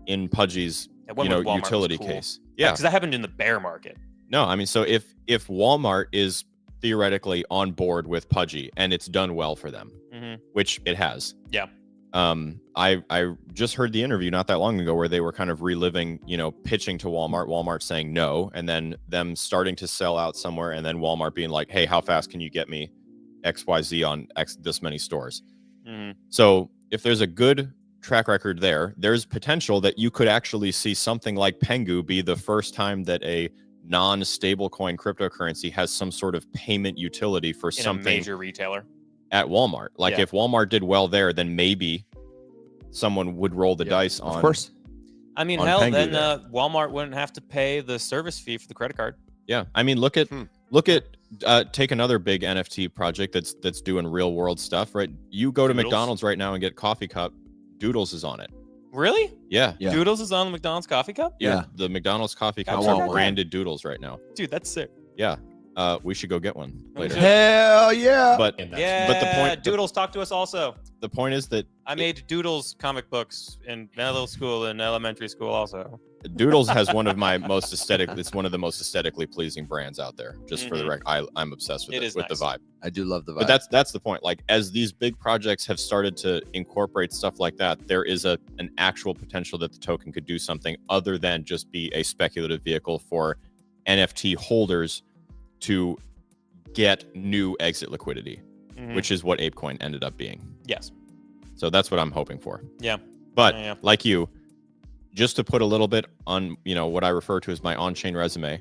in Pudgy's That one with Walmart was utility cool. case. Yeah, Yeah. because that happened in the bear market. No, I mean, so if Walmart is theoretically on board with Pudgy and it's done well for them, which it has. Yeah. I just heard the interview not that long ago where they were kind of reliving, pitching to Walmart saying no, and then them starting to sell out somewhere, and then Walmart being like, hey, how fast can you get me XYZ on this many stores? So if there's a good track record there's potential that you could actually see something like Pengu be the first time that a non-stablecoin cryptocurrency has some sort of payment utility for In something a major retailer. at Walmart. Like Yeah. if Walmart did well there, then maybe someone would roll the dice on. Of course. I mean, on hell, Pengu then there. Walmart wouldn't have to pay the service fee for the credit card. Yeah, I mean, look at take another big NFT project that's doing real world stuff, right? You go to Doodles? McDonald's right now and get coffee cup. Doodles is on it. Really? Yeah. Yeah. Doodles is on the McDonald's coffee cup? Yeah. Yeah. The McDonald's coffee Gotcha. cups Oh, are wow. branded Doodles right now. Dude, that's sick. Yeah. we should go get one later. Hell yeah! But Yeah, but the point, Doodles, talk to us also. the point is that I made Doodles comic books in middle school and elementary school also. Doodles has one of my most aesthetic. It's one of the most aesthetically pleasing brands out there. Just for the record, I'm obsessed with It it, is with nice. the vibe. I do love the vibe. But that's the point. Like as these big projects have started to incorporate stuff like that, there is an actual potential that the token could do something other than just be a speculative vehicle for NFT holders to get new exit liquidity, which is what ApeCoin ended up being. Yes. So that's what I'm hoping for. Yeah. But Yeah. like you, just to put a little bit on, what I refer to as my on-chain resume,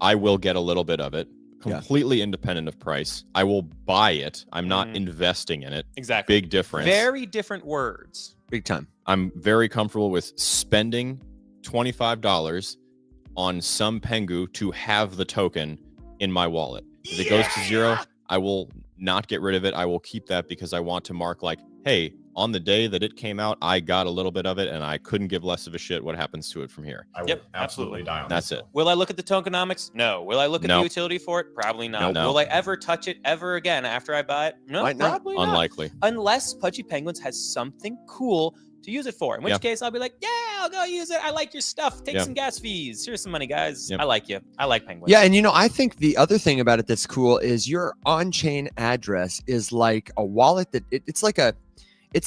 I will get a little bit of it, completely independent of price. I will buy it. I'm not investing in it. Exactly. Big difference. Very different words. big time. I'm very comfortable with spending $25 on some Pengu to have the token in my wallet. If it goes to zero, I will not get rid of it. I will keep that because I want to mark like, hey, on the day that it came out, I got a little bit of it and I couldn't give less of a shit what happens to it from here. I will Yep, absolutely die on That's this it. Will I look at the tokenomics? No. Will I look at No. the utility for it? Probably not. No. Will I ever touch it ever again after I buy it? No, Might not. probably not. Unlikely. Unless Pudgy Penguins has something cool to use it for. In which Yeah. case, I'll be like, yeah, I'll go use it. I like your stuff. Take Yeah. some gas fees. Here's some money, guys. Yep. I like you. I like Penguins. Yeah, and I think the other thing about it that's cool is your on-chain address is like a wallet that it's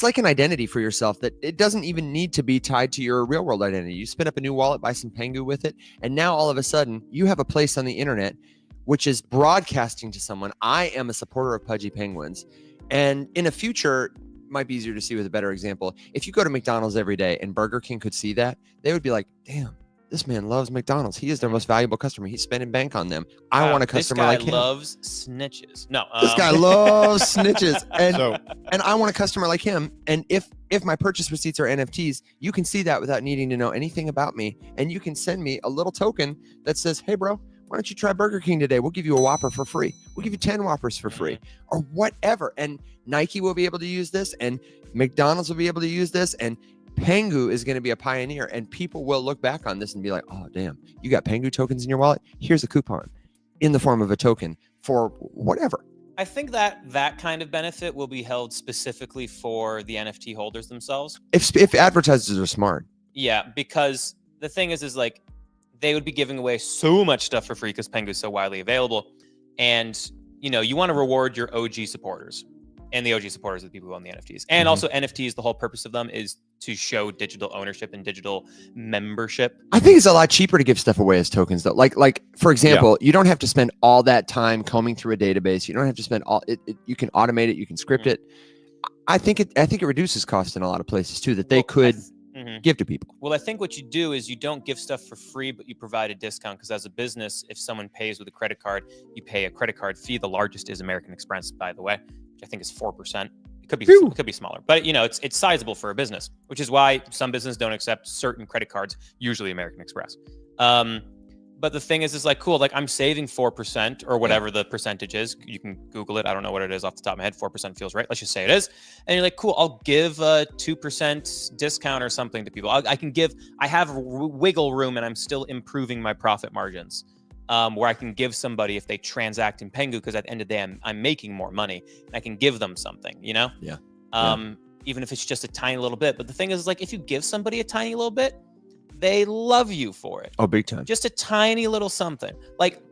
like an identity for yourself that it doesn't even need to be tied to your real world identity. You spin up a new wallet, buy some Pengu with it, and now all of a sudden you have a place on the internet which is broadcasting to someone, I am a supporter of Pudgy Penguins. And in a future, might be easier to see with a better example. If you go to McDonald's every day and Burger King could see that, they would be like, damn, this man loves McDonald's. He is their most valuable customer. He's spending bank on them. I want a customer like him. This guy loves snitches. No. This guy loves snitches. And So and I want a customer like him. And if my purchase receipts are NFTs, you can see that without needing to know anything about me. And you can send me a little token that says, hey, bro, why don't you try Burger King today? We'll give you a Whopper for free. We'll give you 10 Whoppers for free or whatever. And Nike will be able to use this and McDonald's will be able to use this. And Pengu is going to be a pioneer and people will look back on this and be like, oh, damn, you got Pengu tokens in your wallet? Here's a coupon in the form of a token for whatever. I think that kind of benefit will be held specifically for the NFT holders themselves. If advertisers are smart. Yeah, because the thing is like they would be giving away so much stuff for free because Pengu is so widely available. And, you want to reward your OG supporters. And the OG supporters are the people who own the NFTs. And also NFTs, the whole purpose of them is to show digital ownership and digital membership. I think it's a lot cheaper to give stuff away as tokens though. Like for example, you don't have to spend all that time combing through a database. You don't have to spend all it you can automate it, you can script it. I think it reduces cost in a lot of places too that they could give to people. Well, I think what you do is you don't give stuff for free, but you provide a discount because as a business, if someone pays with a credit card, you pay a credit card fee. The largest is American Express, by the way, which I think is 4%. It could be smaller, but it's sizable for a business, which is why some businesses don't accept certain credit cards, usually American Express. But the thing is like, cool, like I'm saving 4% or whatever the percentage is. You can Google it. I don't know what it is off the top of my head. 4% feels right. Let's just say it is. And you're like, cool, I'll give a 2% discount or something to people. I have wiggle room and I'm still improving my profit margins. Where I can give somebody if they transact in Pengu, because at the end of the day, I'm making more money and I can give them something, Yeah. Even if it's just a tiny little bit. But the thing is like, if you give somebody a tiny little bit, they love you for it. Oh, big time. Just a tiny little something. Like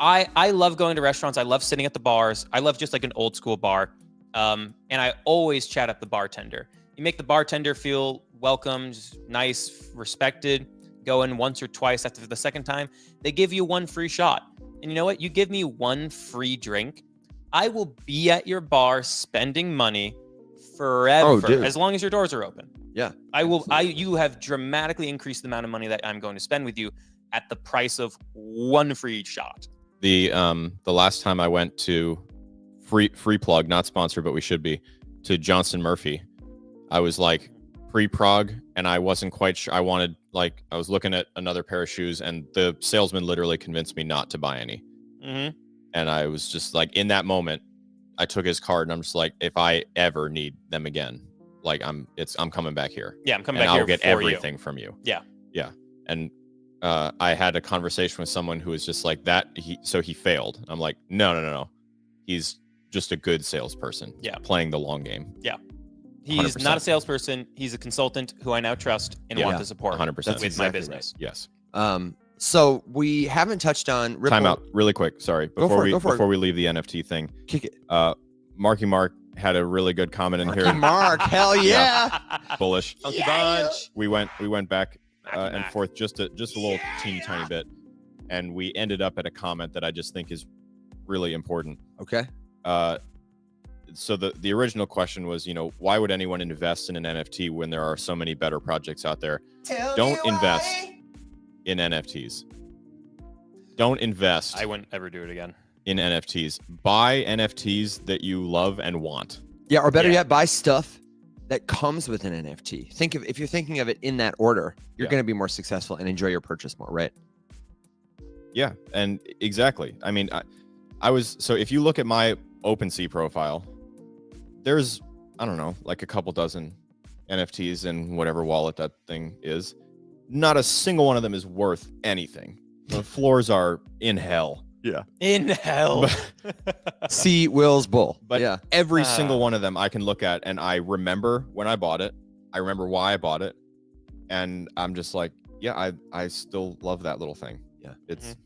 I love going to restaurants. I love sitting at the bars. I love just like an old school bar. And I always chat up the bartender. You make the bartender feel welcomed, nice, respected. Go in once or twice. After the second time, they give you one free shot. And you know what? You give me one free drink, I will be at your bar spending money forever, as long as your doors are open. Yeah. You have dramatically increased the amount of money that I'm going to spend with you at the price of one free shot. The last time I went to free plug, not sponsored, but we should be, to Johnston Murphy, I was like pre-prog and I wasn't quite sure. I was looking at another pair of shoes and the salesman literally convinced me not to buy any. And I was just like, in that moment, I took his card and I'm just like, if I ever need them again, like I'm coming back here. Yeah, I'm coming back here. I'll get everything from you. Yeah. Yeah. And I had a conversation with someone who was just like that. So he failed. I'm like, no. He's just a good salesperson. Yeah. Playing the long game. Yeah. He's 100%. not a salesperson. He's a consultant who I now trust and want to support 100%. with That's my exactly business. Yes. So we haven't touched on Ripple. Time out really quick. Sorry. Before we leave the NFT thing. Kick it. Marky Mark had a really good comment in here. Mark, hell yeah. Bullish. Funky bunch. We went back and Mac. forth just a little teeny tiny bit, and we ended up at a comment that I just think is really important. Okay. So the original question was, why would anyone invest in an NFT when there are so many better projects out there? Don't invest in NFTs. Don't invest I wouldn't ever do it again. in NFTs. Buy NFTs that you love and want. Yeah, or better yet, buy stuff that comes with an NFT. If you're thinking of it in that order, you're going to be more successful and enjoy your purchase more, right? Yeah, and exactly. I mean, so if you look at my OpenSea profile, there's, I don't know, like a couple dozen NFTs in whatever wallet that thing is. Not a single one of them is worth anything. The floors are in hell. Yeah. In hell. See Will's bull. But yeah, every single one of them I can look at and I remember when I bought it. I remember why I bought it. And I'm just like, yeah, I still love that little thing. Yeah. It's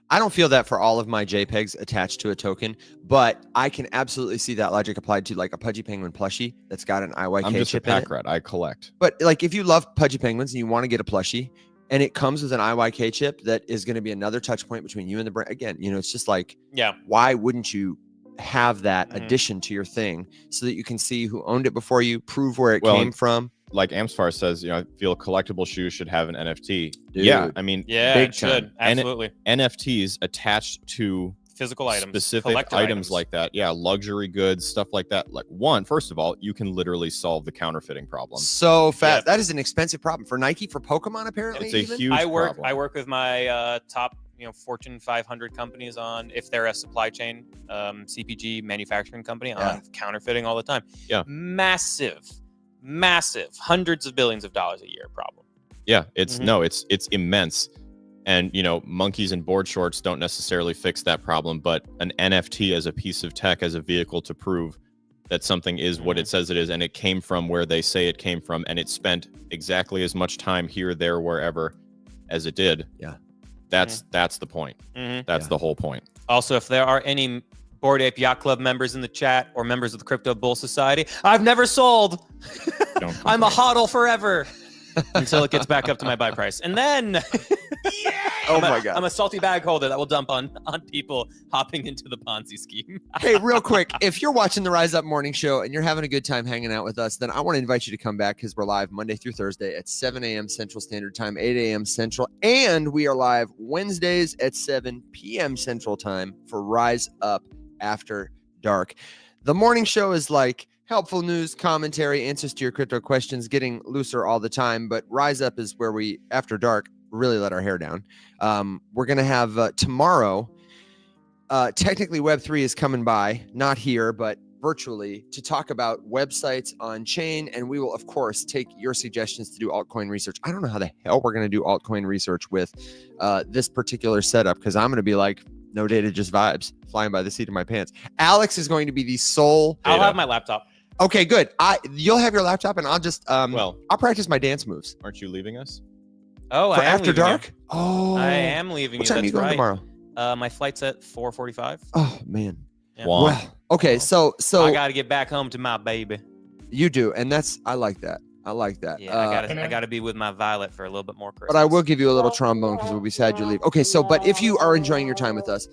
I don't feel that for all of my JPEGs attached to a token, but I can absolutely see that logic applied to like a Pudgy Penguin plushie that's got an IYK I'm just a chip in it. pack rat. I collect. But like if you love Pudgy Penguins and you want to get a plushie and it comes with an IYK chip that is going to be another touch point between you and the brand, again, it's just like, why wouldn't you have that addition to your thing so that you can see who owned it before you, prove where it came from? Like Amsfar says, I feel collectible shoes should have an NFT. Dude. Yeah, I mean, it should. Absolutely. NFTs attached to Physical items. specific items like that. Yeah, luxury goods, stuff like that. Like first of all, you can literally solve the counterfeiting problem. So fast. That is an expensive problem for Nike, for Pokemon, apparently. It's a huge problem. I work with my top Fortune 500 companies on, if they're a supply chain CPG manufacturing company, on counterfeiting all the time. Yeah. Massive hundreds of billions of dollars a year problem. Yeah, it's immense. And monkeys and board shorts don't necessarily fix that problem, but an NFT as a piece of tech, as a vehicle to prove that something is what it says it is, and it came from where they say it came from, and it spent exactly as much time here, there, wherever as it did. Yeah. That's the point. That's the whole point. Also, if there are any Bored Ape Yacht Club members in the chat or members of the Crypto Bull Society, I've never sold. I'm a hodl forever until it gets back up to my buy price. And then my God. I'm a salty bag holder that will dump on people hopping into the Ponzi scheme. Hey, real quick, if you're watching the Rise Up Morning Show and you're having a good time hanging out with us, then I want to invite you to come back because we're live Monday through Thursday at 7 a.m. Central Standard Time, 8 a.m. Central. And we are live Wednesdays at 7 p.m. Central Time for Rise Up After Dark. The morning show is like helpful news, commentary, answers to your crypto questions, getting looser all the time. But Rise Up is where we, after dark, really let our hair down. We're going to have tomorrow, technically Web3 is coming by, not here, but virtually, to talk about websites on chain. And we will, of course, take your suggestions to do altcoin research. I don't know how the hell we're going to do altcoin research with this particular setup, because I'm going to be like, no data, just vibes, flying by the seat of my pants. Alex is going to be the sole. I'll have my laptop. Okay, good. You'll have your laptop, and I'll just I'll practice my dance moves. Aren't you leaving us? Oh, For I am after leaving dark? you. Oh, I am leaving what you. time are you That's going right. tomorrow? My flight's at 4:45. Oh man. Yeah. Wow. Well, okay, so I got to get back home to my baby. you do, and I like that. I like that. Yeah, I gotta be with my Violet for a little bit more Christmas. But I will give you a little trombone because we'll be sad you leave. Okay, but if you are enjoying your time with us,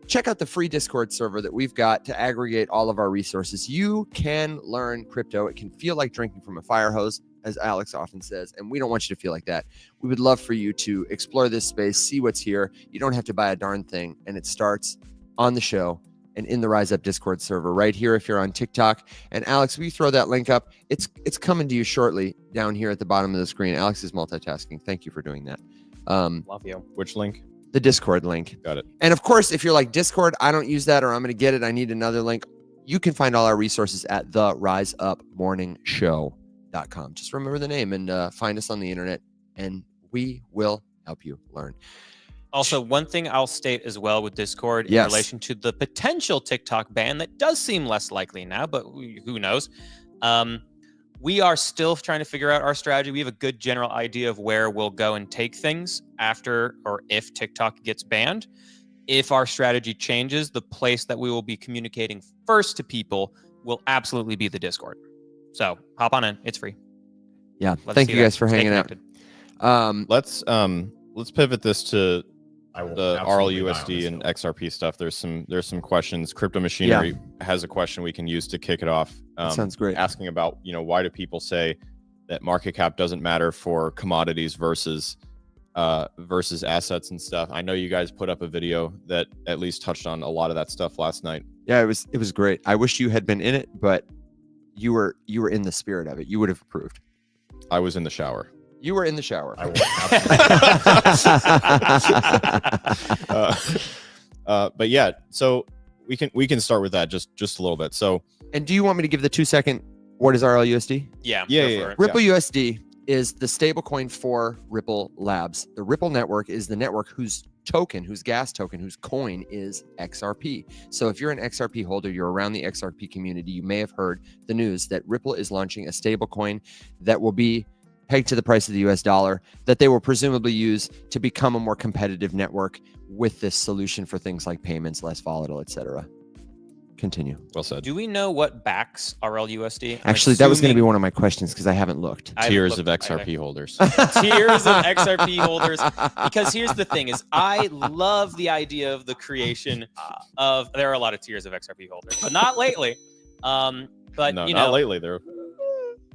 check out the free Discord server that we've got to aggregate all of our resources. You can learn crypto. It can feel like drinking from a fire hose, as Alex often says, and we don't want you to feel like that. We would love for you to explore this space, see what's here. You don't have to buy a darn thing, and it starts on the show and in the Rise Up Discord server right here if you're on TikTok. And Alex, we throw that link up. It's coming to you shortly down here at the bottom of the screen. Alex is multitasking. Thank you for doing that. Love you. Which link? The Discord link. Got it. And of course, if you're like, Discord, I don't use that, or I'm going to get it, I need another link, you can find all our resources at theriseupmorningshow.com. Just remember the name and find us on the internet, and we will help you learn. Also, one thing I'll state as well with Discord in Yes. relation to the potential TikTok ban that does seem less likely now, but who knows? We are still trying to figure out our strategy. We have a good general idea of where we'll go and take things after or if TikTok gets banned. If our strategy changes, the place that we will be communicating first to people will absolutely be the Discord. So hop on in. It's free. Yeah. Let's Thank see you guys that. for Stay hanging out. connected. Let's pivot this to I will the absolutely die on RLUSD this and hill. XRP stuff. There's some questions. Crypto Machinery has a question we can use to kick it off. That sounds great. Asking about, why do people say that market cap doesn't matter for commodities versus assets and stuff? I know you guys put up a video that at least touched on a lot of that stuff last night. Yeah, it was great. I wish you had been in it, but you were in the spirit of it. You would have approved. I was in the shower. You were in the shower. I will absolutely. But yeah, so we can start with that just a little bit. So, And do you want me to give the 2-second? What is RLUSD? Yeah. Yeah, go yeah, for yeah. it. Ripple USD is the stablecoin for Ripple Labs. The Ripple network is the network whose token, whose gas token, whose coin is XRP. So if you're an XRP holder, you're around the XRP community, you may have heard the news that Ripple is launching a stablecoin that will be pegged to the price of the US dollar, that they will presumably use to become a more competitive network with this solution for things like payments, less volatile, etc. Continue. well said. Do we know what backs RLUSD? Actually, that was going to be one of my questions because I haven't looked. I Tiers looked of either. XRP holders. Tiers of XRP holders. Because here's the thing: is I love the idea of the creation of. There are a lot of tiers of XRP holders, but not lately. But No, you not know, lately. There.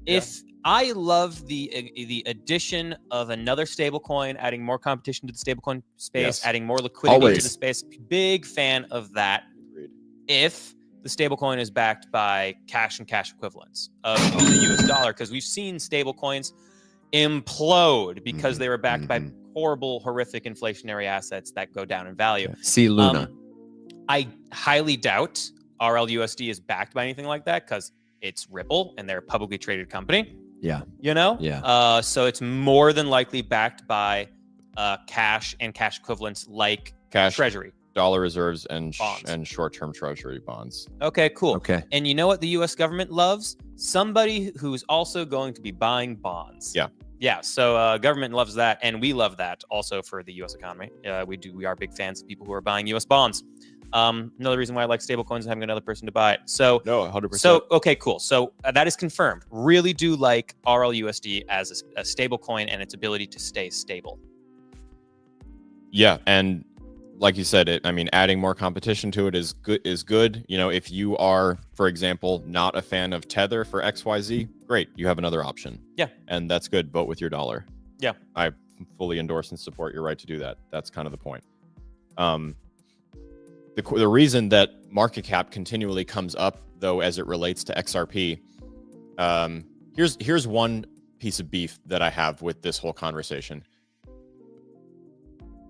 if I love the addition of another stablecoin, adding more competition to the stablecoin space, Yes. adding more liquidity Always. to the space. Big fan of that. Agreed. If the stablecoin is backed by cash and cash equivalents of the US dollar, because we've seen stablecoins implode because they were backed by horrible, horrific inflationary assets that go down in value. See Luna. I highly doubt RLUSD is backed by anything like that because it's Ripple and they're a publicly traded company. Yeah. You know? Yeah. So it's more than likely backed by cash and cash equivalents like Cash, Treasury. dollar reserves, and Bonds. and short-term Treasury bonds. Okay, cool. Okay. And you know what the US government loves? Somebody who's also going to be buying bonds. Yeah. Yeah. So government loves that. And we love that also for the US economy. We are big fans of people who are buying US bonds. Another reason why I like stablecoins is having another person to buy it. So, No, 100%. so okay, cool. So that is confirmed. Really do like RLUSD as a stablecoin and its ability to stay stable. Yeah, and like you said, adding more competition to it is good. If you are, for example, not a fan of Tether for XYZ, great, you have another option. Yeah. And that's good. Vote with your dollar. Yeah. I fully endorse and support your right to do that. That's kind of the point. The reason that market cap continually comes up, though, as it relates to XRP, here's one piece of beef that I have with this whole conversation.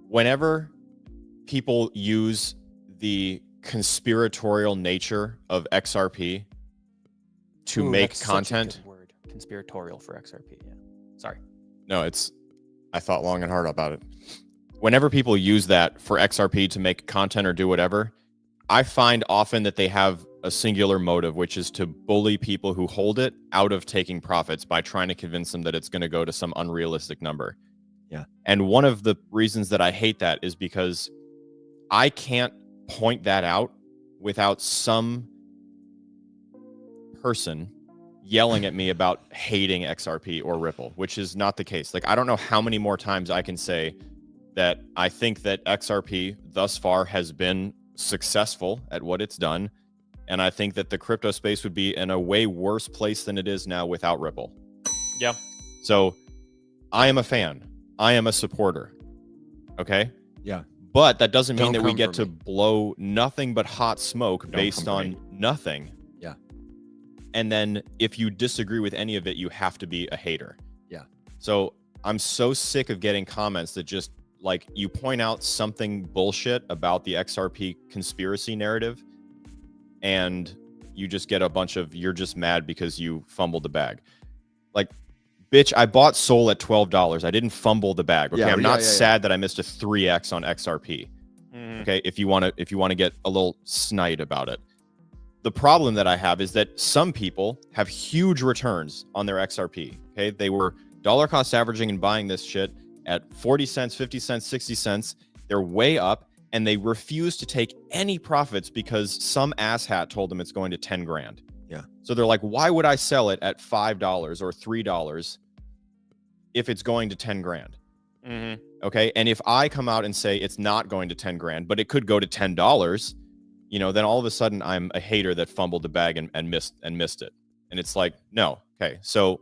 Whenever people use the conspiratorial nature of XRP to Ooh, make that's such a content. good word. Conspiratorial for XRP. Yeah. Sorry. No, I thought long and hard about it. Whenever people use that for XRP to make content or do whatever, I find often that they have a singular motive, which is to bully people who hold it out of taking profits by trying to convince them that it's going to go to some unrealistic number. Yeah. And one of the reasons that I hate that is because I can't point that out without some person yelling at me about hating XRP or Ripple, which is not the case. Like, I don't know how many more times I can say that I think that XRP thus far has been successful at what it's done. And I think that the crypto space would be in a way worse place than it is now without Ripple. Yeah. So I am a fan. I am a supporter. Okay. Yeah. But that doesn't mean Don't that we come get for to me. blow nothing but hot smoke Don't based come for on me. nothing. Yeah. And then if you disagree with any of it, you have to be a hater. Yeah. So I'm so sick of getting comments that just like you point out something bullshit about the XRP conspiracy narrative and you just get a bunch of you're just mad because you fumbled the bag. Like, bitch, I bought Sol at $12. I didn't fumble the bag. Okay, I'm not sad that I missed a 3x on XRP. Okay, if you want to get a little snide about it. The problem that I have is that some people have huge returns on their XRP. Okay, they were dollar cost averaging and buying this shit at 40 cents, 50 cents, 60 cents. They're way up, and they refuse to take any profits because some asshat told them it's going to 10 grand. Yeah. So they're like, why would I sell it at $5 or $3 if it's going to 10 grand? Okay. And if I come out and say it's not going to 10 grand, but it could go to $10, then all of a sudden I'm a hater that fumbled the bag and missed it. And it's like, no. Okay. So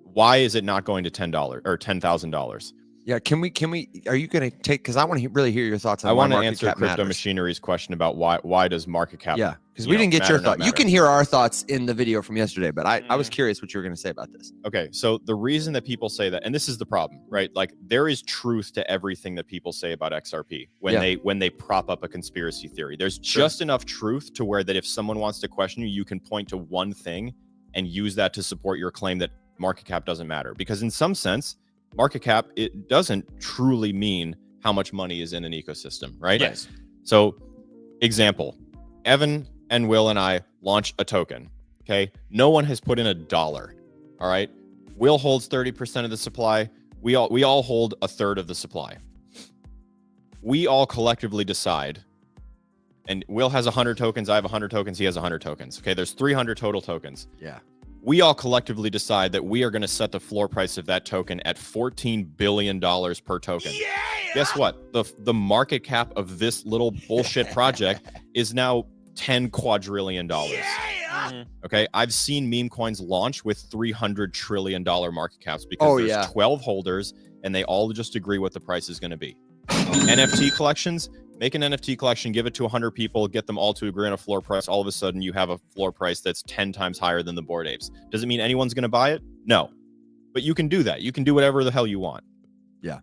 why is it not going to $10 or $10,000? Yeah, can we? Are you going to take? Because I want to really hear your thoughts on. I want to answer Crypto Machinery's question about why does market cap? Yeah, because we didn't get your thought. You can hear our thoughts in the video from yesterday, but I was curious what you were going to say about this. Okay, so the reason that people say that, and this is the problem, right? Like there is truth to everything that people say about XRP when they prop up a conspiracy theory. There's just enough truth to where that if someone wants to question you, you can point to one thing and use that to support your claim that market cap doesn't matter. Because in some sense, market cap, it doesn't truly mean how much money is in an ecosystem, right? Yes. So, example, Evan and Will and I launch a token, okay? No one has put in $1, all right? Will holds 30% of the supply. We all hold a third of the supply. We all collectively decide, and Will has 100 tokens, I have 100 tokens, he has 100 tokens, okay? There's 300 total tokens. Yeah. We all collectively decide that we are going to set the floor price of that token at $14 billion per token. Yeah! Guess what? The market cap of this little bullshit project is now $10 quadrillion. Yeah! Okay, I've seen meme coins launch with $300 trillion market caps because there's 12 holders and they all just agree what the price is going to be. NFT collections. Make an NFT collection, give it to 100 people, get them all to agree on a floor price. All of a sudden, you have a floor price that's 10 times higher than the Bored Apes. Does it mean anyone's going to buy it? No. But you can do that. You can do whatever the hell you want. Yeah.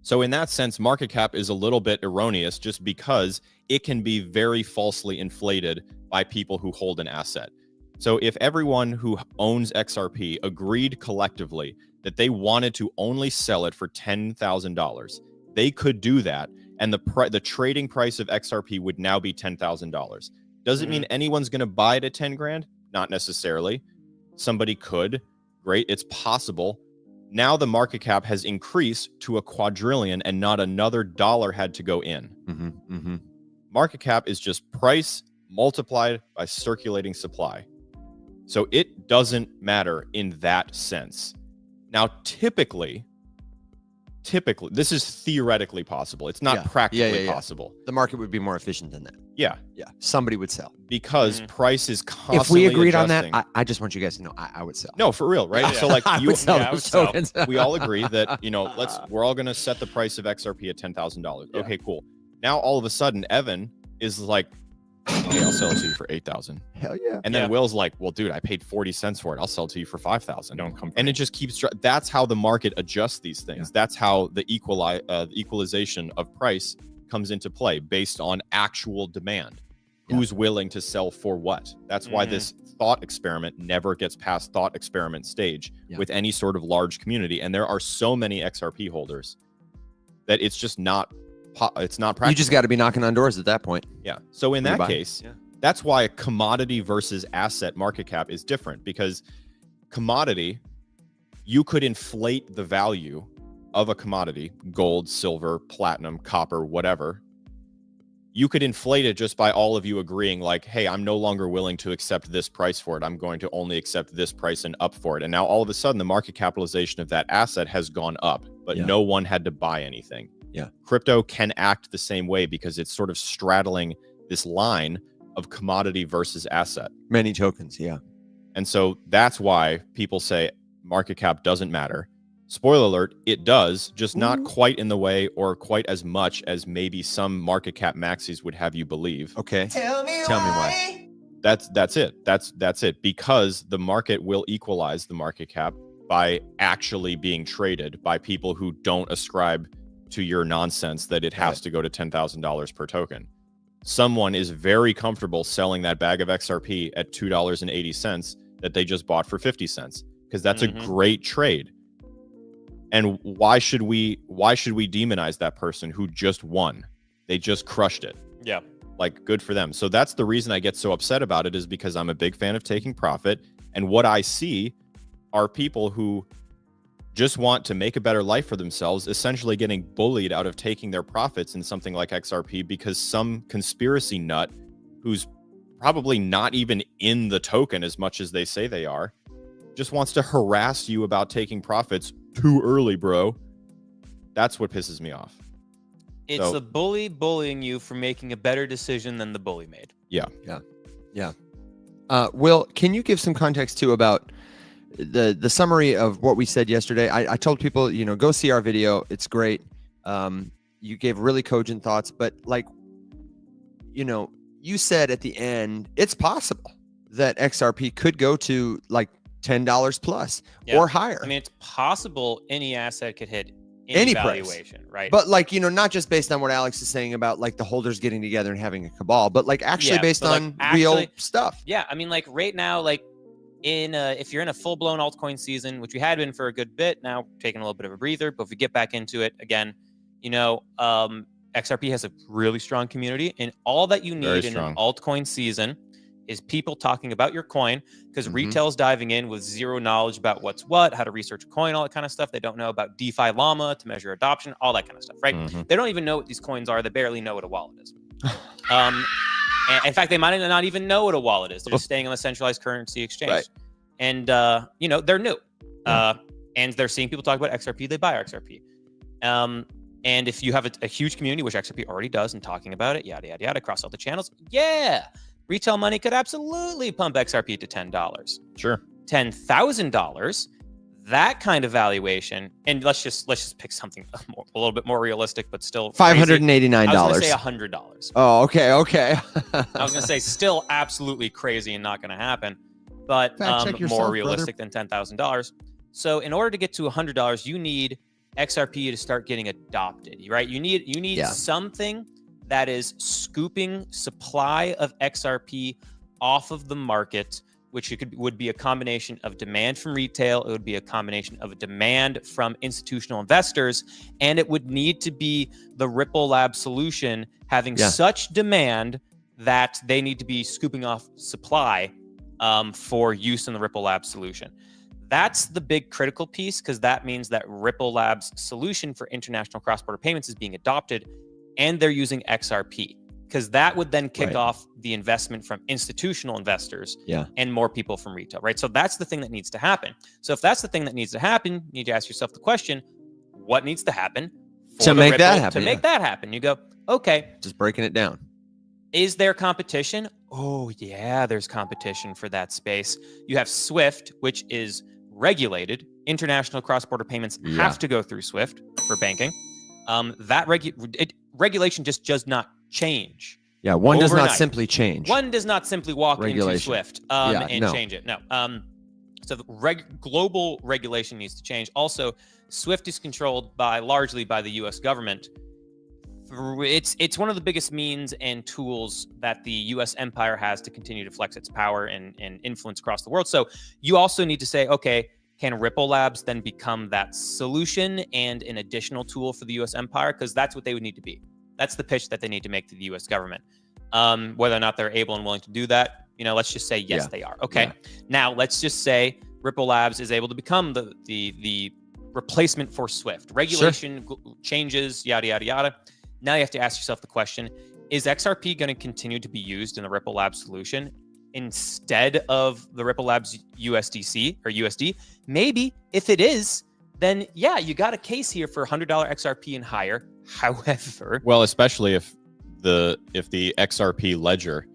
So in that sense, market cap is a little bit erroneous just because it can be very falsely inflated by people who hold an asset. So if everyone who owns XRP agreed collectively that they wanted to only sell it for $10,000, they could do that. And the trading price of XRP would now be $10,000. Does it mean anyone's going to buy it at 10 grand? Not necessarily. Somebody could. Great. It's possible. Now the market cap has increased to $1 quadrillion and not another dollar had to go in. Market cap is just price multiplied by circulating supply. So it doesn't matter in that sense. Now, typically, this is theoretically possible. It's not practically possible. The market would be more efficient than that. Yeah. Somebody would sell. Because price is constantly If we agreed adjusting. on that, I just want you guys to know I would sell. No, for real, right? So like I would sell those tokens. We all agree that, we're all going to set the price of XRP at $10,000. Okay, cool. Now all of a sudden, Evan is like, okay, I'll sell it to you for $8,000. Hell yeah. And then Will's like, well, dude, I paid 40 cents for it. I'll sell it to you for $5,000. Don't come. And it just keeps. That's how the market adjusts these things. That's how the equalization of price comes into play based on actual demand. Who's willing to sell for what? That's why this thought experiment never gets past thought experiment stage with any sort of large community. And there are so many XRP holders that it's just not. It's not practical. You just got to be knocking on doors at that point. Yeah. So in that case, that's why a commodity versus asset market cap is different, because commodity, you could inflate the value of a commodity, gold, silver, platinum, copper, whatever. You could inflate it just by all of you agreeing like, hey, I'm no longer willing to accept this price for it. I'm going to only accept this price and up for it. And now all of a sudden the market capitalization of that asset has gone up, but no one had to buy anything. Yeah. Crypto can act the same way because it's sort of straddling this line of commodity versus asset. Many tokens, yeah. And so that's why people say market cap doesn't matter. Spoiler alert, it does, just not quite in the way or quite as much as maybe some market cap maxis would have you believe. Okay. Tell me why. That's it. That's it. Because the market will equalize the market cap by actually being traded by people who don't ascribe to your nonsense that it has to go to $10,000 per token. Someone is very comfortable selling that bag of XRP at $2.80 that they just bought for 50 cents because that's a great trade. And why should we demonize that person who just won? They just crushed it. Yeah. Like, good for them. So that's the reason I get so upset about it, is because I'm a big fan of taking profit. And what I see are people who just want to make a better life for themselves, essentially getting bullied out of taking their profits in something like XRP because some conspiracy nut who's probably not even in the token as much as they say they are just wants to harass you about taking profits too early, bro. That's what pisses me off. It's the bully bullying you for making a better decision than the bully made. Yeah. Will, can you give some context too about the summary of what we said yesterday? I told people, go see our video. It's great. You gave really cogent thoughts, but you said at the end, it's possible that XRP could go to like $10 plus or higher. I mean, it's possible any asset could hit any valuation, price, right? But not just based on what Alex is saying about like the holders getting together and having a cabal, but like actually based on real stuff. Yeah. I mean, like right now, like if you're in a full blown altcoin season, which we had been for a good bit, now taking a little bit of a breather, but if we get back into it again, XRP has a really strong community, and all that you need in an altcoin season is people talking about your coin, because retail's diving in with zero knowledge about what's what, how to research a coin, all that kind of stuff. They don't know about DeFi Llama to measure adoption, all that kind of stuff, right? They don't even know what these coins are. They barely know what a wallet is. And in fact, they might not even know what a wallet is. They're just staying on the centralized currency exchange. Right. And, they're new. And they're seeing people talk about XRP. They buy XRP. And if you have a huge community, which XRP already does, and talking about it, yada, yada, yada, across all the channels, retail money could absolutely pump XRP to $10. Sure. $10,000, that kind of valuation, and let's just pick something a little bit more realistic, but still $589. I was going to say $100. Oh, okay. I was going to say still absolutely crazy and not going to happen, but more realistic than $10,000. So in order to get to $100, you need XRP to start getting adopted, right? You need something that is scooping supply of XRP off of the market, which would be a combination of demand from retail. It would be a combination of demand from institutional investors, and it would need to be the Ripple Lab solution having such demand that they need to be scooping off supply for use in the Ripple Lab solution. That's the big critical piece, because that means that Ripple Labs solution for international cross-border payments is being adopted, and they're using XRP, because that would then kick off the investment from institutional investors and more people from retail, right? So that's the thing that needs to happen. So if that's the thing that needs to happen, you need to ask yourself the question, what needs to happen to make that happen? To make that happen, you go, okay. Just breaking it down. Is there competition? Oh yeah, there's competition for that space. You have SWIFT, which is regulated. International cross-border payments have to go through SWIFT for banking. That regulation just does not change. Yeah, one overnight. Does not simply change. One does not simply walk into SWIFT change it. No. So the global regulation needs to change. Also, SWIFT is controlled largely by the U.S. government. It's one of the biggest means and tools that the U.S. empire has to continue to flex its power and influence across the world. So you also need to say, okay, can Ripple Labs then become that solution and an additional tool for the U.S. empire? Because that's what they would need to be. That's the pitch that they need to make to the U.S. government. Whether or not they're able and willing to do that, let's just say yes, they are. Okay. Now let's just say Ripple Labs is able to become the replacement for SWIFT. Regulation changes, yada, yada, yada. Now you have to ask yourself the question, is XRP going to continue to be used in the Ripple Labs solution instead of the Ripple Labs USDC or USD? Maybe. If it is, then you got a case here for $100 XRP and higher. However, well, especially if the XRP ledger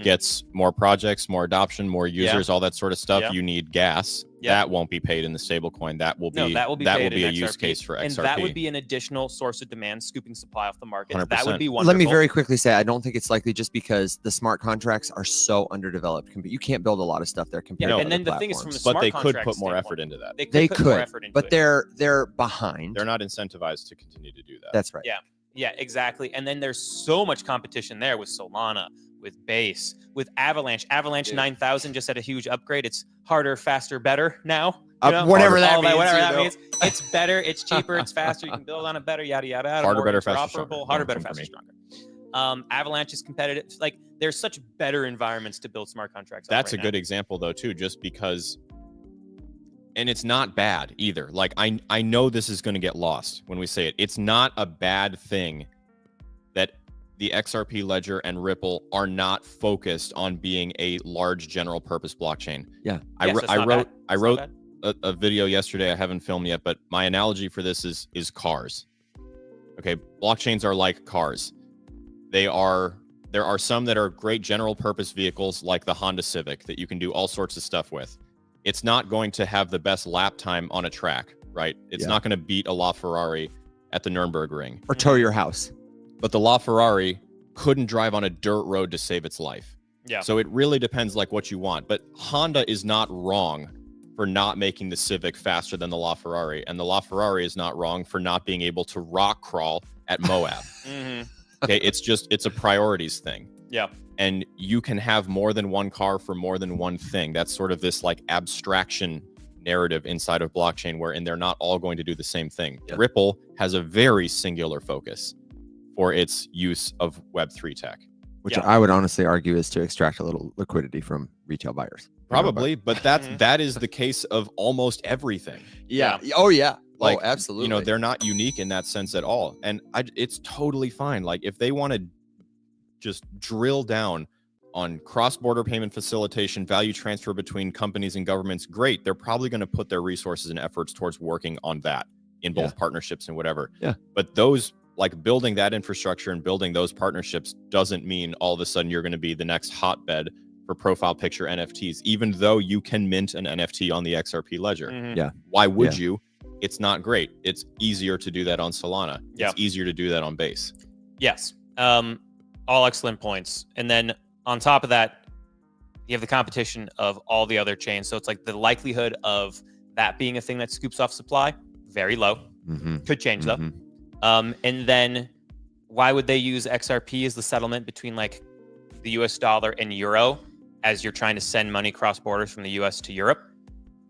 gets more projects, more adoption, more users, all that sort of stuff, you need gas. That won't be paid in the stablecoin. That will be a use case for XRP. And that would be an additional source of demand, scooping supply off the market. 100%. That would be wonderful. Let me very quickly say, I don't think it's likely, just because the smart contracts are so underdeveloped. You can't build a lot of stuff there compared to other platforms. The thing is, from the smart but they contract could put more standpoint, effort into that. They could, but they're behind. They're not incentivized to continue to do that. That's right. Yeah, exactly. And then there's so much competition there with Solana, with Base, with Avalanche. Avalanche 9000 just had a huge upgrade. It's harder, faster, better now. Whatever that means. Whatever that means. It's better. It's cheaper. It's faster. You can build on it better. Yada yada. Harder, more better, faster, interoperable. stronger. Harder, better, faster, stronger. Avalanche is competitive. Like there's such better environments to build smart contracts. That's right a good example though too, just because, and it's not bad either. Like I know this is going to get lost when we say it. It's not a bad thing that the XRP ledger and Ripple are not focused on being a large general purpose blockchain. Yeah. I wrote a video yesterday. I haven't filmed yet, but my analogy for this is cars. Okay, blockchains are like cars. There are some that are great general purpose vehicles like the Honda Civic that you can do all sorts of stuff with. It's not going to have the best lap time on a track, right? It's not going to beat a LaFerrari at the Nürburgring. Or tow your house. But the LaFerrari couldn't drive on a dirt road to save its life. Yeah. So it really depends like what you want. But Honda is not wrong for not making the Civic faster than the LaFerrari. And the LaFerrari is not wrong for not being able to rock crawl at Moab. Okay, it's a priorities thing. Yeah. And you can have more than one car for more than one thing. That's sort of this like abstraction narrative inside of blockchain wherein they're not all going to do the same thing. Yeah. Ripple has a very singular focus for its use of Web3 tech. Which I would honestly argue is to extract a little liquidity from retail buyers. Probably, but that is the case of almost everything. Yeah. Oh, yeah. Like, absolutely. You know, they're not unique in that sense at all. And it's totally fine. Like if they want to just drill down on cross-border payment facilitation, value transfer between companies and governments, great. They're probably going to put their resources and efforts towards working on that in both partnerships and whatever. Yeah. But those, like building that infrastructure and building those partnerships doesn't mean all of a sudden you're going to be the next hotbed for profile picture NFTs, even though you can mint an NFT on the XRP ledger. Yeah. Why would you? It's not great. It's easier to do that on Solana. Yeah. It's easier to do that on Base. Yes. All excellent points. And then on top of that, you have the competition of all the other chains. So it's like the likelihood of that being a thing that scoops off supply, very low. Could change though. And then why would they use XRP as the settlement between like the US dollar and euro as you're trying to send money cross borders from the US to Europe?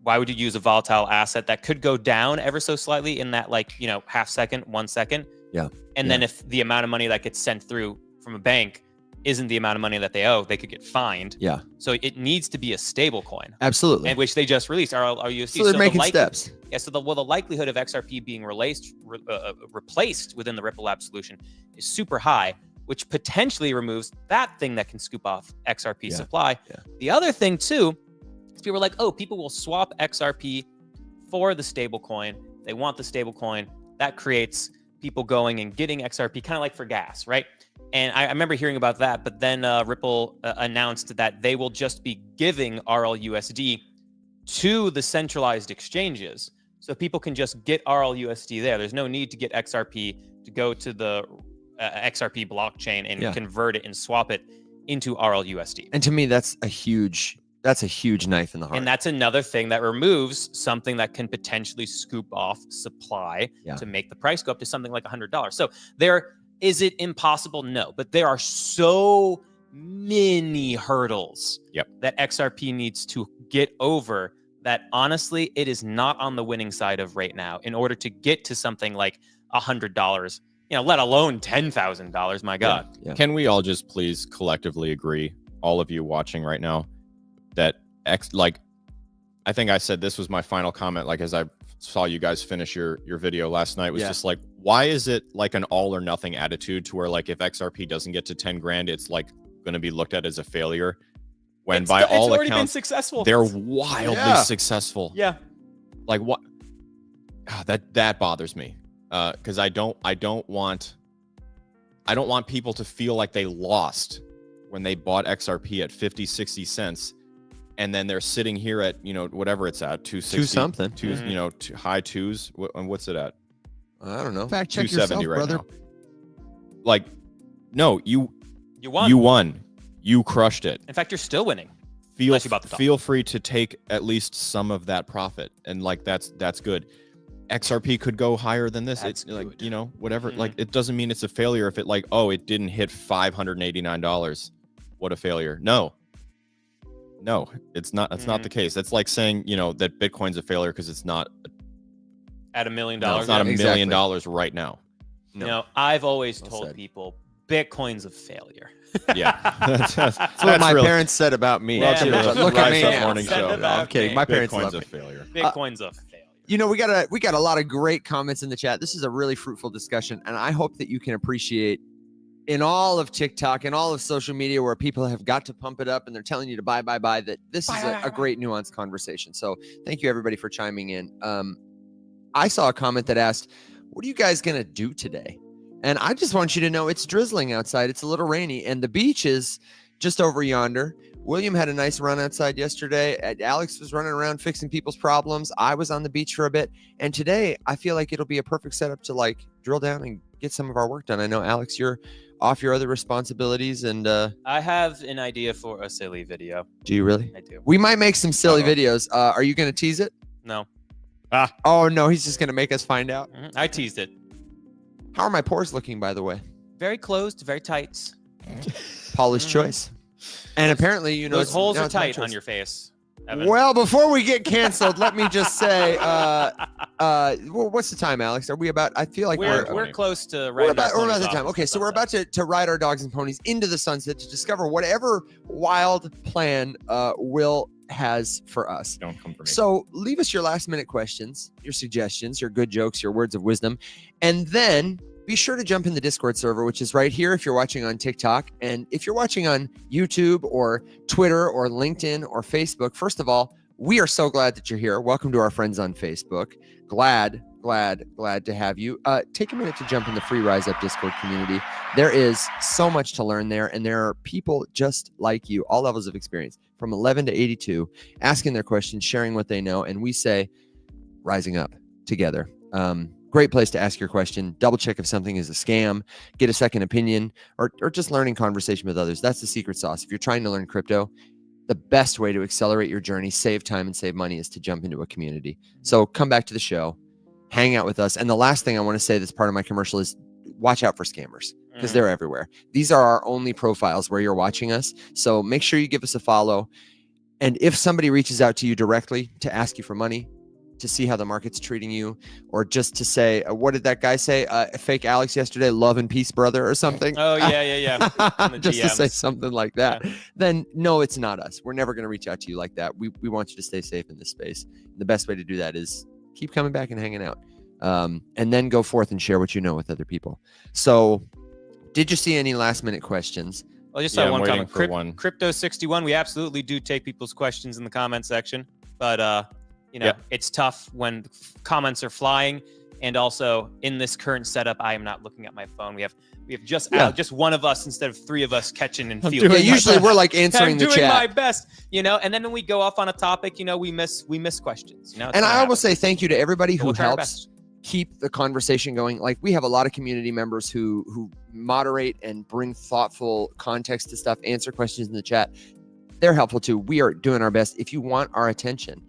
Why would you use a volatile asset that could go down ever so slightly in that like, half second, 1 second? Yeah. And then if the amount of money that gets sent through from a bank isn't the amount of money that they owe, they could get fined. Yeah. So it needs to be a stable coin. Absolutely. And which they just released, RLUSD. So they're making steps. Yeah. So the likelihood of XRP being replaced within the Ripple Lab solution is super high, which potentially removes that thing that can scoop off XRP supply. Yeah. The other thing too, is people are like, oh, people will swap XRP for the stable coin. They want the stable coin. That creates people going and getting XRP, kind of like for gas, right? And I remember hearing about that, but then Ripple announced that they will just be giving RLUSD to the centralized exchanges. So people can just get RLUSD there. There's no need to get XRP to go to the XRP blockchain and convert it and swap it into RLUSD. And to me, that's a huge knife in the heart. And that's another thing that removes something that can potentially scoop off supply to make the price go up to something like $100. So is it impossible? No, but there are so many hurdles that XRP needs to get over that honestly, it is not on the winning side of right now in order to get to something like $100, let alone $10,000. My God. Yeah. Can we all just please collectively agree, all of you watching right now, that I think I said this was my final comment, like as I saw you guys finish your video last night, was just like, why is it like an all or nothing attitude to where like if XRP doesn't get to 10 grand, it's like going to be looked at as a failure, when by all accounts been successful. They're wildly successful. Yeah. Like what? That bothers me. Because I don't want people to feel like they lost when they bought XRP at 50, 60 cents. And then they're sitting here at, whatever it's at, 260 something, high twos. What's it at? I don't know. Fact check 270 yourself, brother. Now. Like, no, you won. You won. You crushed it. In fact, you're still winning. Feel free to take at least some of that profit, and like that's good. XRP could go higher than this. It's like, whatever. Like, it doesn't mean it's a failure if it it didn't hit $589. What a failure. No. No, it's not. That's not the case. That's like saying, that Bitcoin's a failure because it's not at $1 million. No, it's not $1 million right now. No. I've always told people Bitcoin's a failure. Yeah, that's what my parents said about me. Yeah. Look at me. Morning show. No, I'm kidding. My parents Bitcoin's love a me. failure. Bitcoin's a failure. We got a lot of great comments in the chat. This is a really fruitful discussion, and I hope that you can appreciate in all of TikTok and all of social media where people have got to pump it up and they're telling you to buy, that this is a great nuanced conversation. So thank you everybody for chiming in. I saw a comment that asked, what are you guys going to do today? And I just want you to know it's drizzling outside. It's a little rainy and the beach is just over yonder. William had a nice run outside yesterday. Alex was running around fixing people's problems. I was on the beach for a bit. And today I feel like it'll be a perfect setup to like drill down and get some of our work done. I know, Alex, you're off your other responsibilities and I have an idea for a silly video. Do you really? I do. We might make some silly videos. Are you going to tease it? No. Oh no, he's just going to make us find out. I teased it. How are my pores looking, by the way? Very closed, very tight. Paula's choice. And apparently, those holes are tight on your face, Evan. Well, before we get canceled, let me just say, what's the time, Alex? Are we about? I feel like we're close to we're about the time. Okay, so we're about to ride our dogs and ponies into the sunset to discover whatever wild plan Will has for us. Don't come for me. So leave us your last minute questions, your suggestions, your good jokes, your words of wisdom, and then be sure to jump in the Discord server, which is right here if you're watching on TikTok. And if you're watching on YouTube or Twitter or LinkedIn or Facebook, first of all, we are so glad that you're here. Welcome to our friends on Facebook. Glad to have you. Take a minute to jump in the free Rise Up Discord community. There is so much to learn there, and there are people just like you, all levels of experience, from 11 to 82, asking their questions, sharing what they know, and we say, rising up together. Great place to ask your question. Double check if something is a scam, get a second opinion, or just learning conversation with others. That's the secret sauce. If you're trying to learn crypto, the best way to accelerate your journey, save time and save money is to jump into a community. So come back to the show, hang out with us. And the last thing I want to say that's part of my commercial is watch out for scammers because they're everywhere. These are our only profiles where you're watching us. So make sure you give us a follow. And if somebody reaches out to you directly to ask you for money, to see how the market's treating you, or just to say, what did that guy say? Fake Alex yesterday, love and peace, brother, or something. Oh, yeah. Just to say something like that. Yeah. Then no, it's not us. We're never going to reach out to you like that. We want you to stay safe in this space. The best way to do that is keep coming back and hanging out. And then go forth and share what you know with other people. So did you see any last minute questions? Well, I just saw one comment. Crypto 61. We absolutely do take people's questions in the comment section, but it's tough when comments are flying. And also in this current setup, I am not looking at my phone. We have just one of us instead of three of us catching and feeling. Yeah, usually we're like answering the chat. I'm doing my best, and then when we go off on a topic, we miss questions. And I will say thank you to everybody who helps keep the conversation going. Like, we have a lot of community members who moderate and bring thoughtful context to stuff, answer questions in the chat. They're helpful too. We are doing our best. If you want our attention,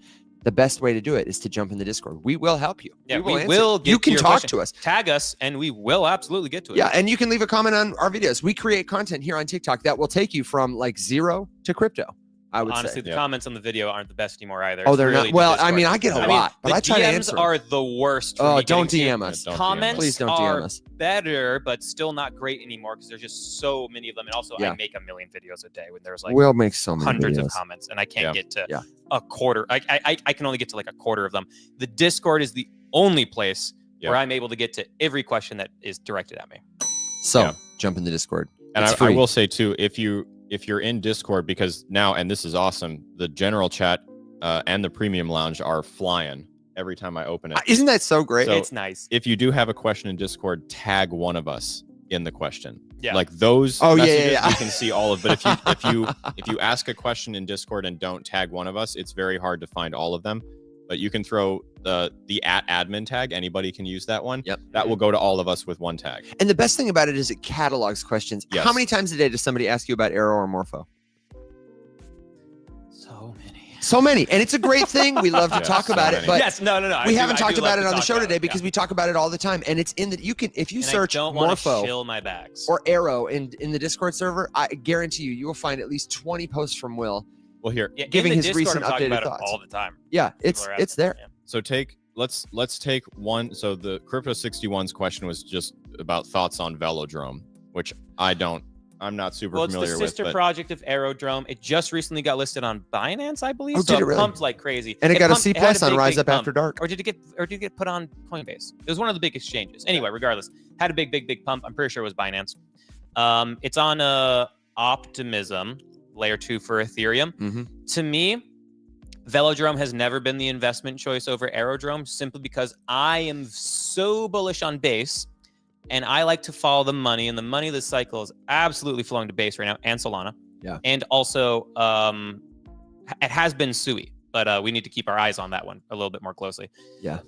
the best way to do it is to jump in the Discord. We will help you. Yeah, we will get you can to talk question. to us. Tag us, and we will absolutely get to it. Yeah, and you can leave a comment on our videos. We create content here on TikTok that will take you from like zero to crypto. I would honestly, say. the comments on the video aren't the best anymore either. Oh, they're not. Well, I mean, I get a lot, but I try to answer. DMs are the worst. Oh, don't DM us. Comments please don't DM us. Better, but still not great anymore because there's just so many of them. And also, I make 1 million videos a day when there's like we'll make so many hundreds videos. of comments, and I can't get to a quarter. I can only get to like a quarter of them. The Discord is the only place where I'm able to get to every question that is directed at me. So jump in the Discord. And I will say too, if you're in Discord, because now, and this is awesome, the general chat and the premium lounge are flying every time I open it. Isn't that so great? So it's nice. If you do have a question in Discord, tag one of us in the question. Yeah. Like those messages, you can see all of. But if you ask a question in Discord and don't tag one of us, it's very hard to find all of them. But you can throw the @admin tag. Anybody can use that one. Yep. That will go to all of us with one tag. And the best thing about it is it catalogs questions. Yes. How many times a day does somebody ask you about Arrow or Morpho? So many. And it's a great thing. We love to talk about it. But we haven't talked about it on the show today because we talk about it all the time. And it's in that you can, if you search Morpho or Arrow in the Discord server, I guarantee you will find at least 20 posts from Will Well, here, Yeah, in giving the his Discord, recent I'm talking updated about thoughts. it all the time. Yeah, People it's are it's asking. there. Yeah. so let's take one. So the Crypto 61's question was just about thoughts on Velodrome, which I'm not super Well, it's familiar the with. sister But project of Aerodrome. It just recently got listed on Binance, I believe. Oh, so did it really? pumped like crazy. And it got a pumped- C it had plus on big, Rise big Up pump. After Dark. Or did it get put on Coinbase? It was one of the big exchanges. Anyway, regardless, had a big pump. I'm pretty sure it was Binance. It's on Optimism layer 2 for Ethereum. Mm-hmm. To me, Velodrome has never been the investment choice over Aerodrome, simply because I am so bullish on Base, and I like to follow the money, and the money of the cycle is absolutely flowing to Base right now, and Solana. Yeah. And also, it has been Sui, but we need to keep our eyes on that one a little bit more closely. Yeah.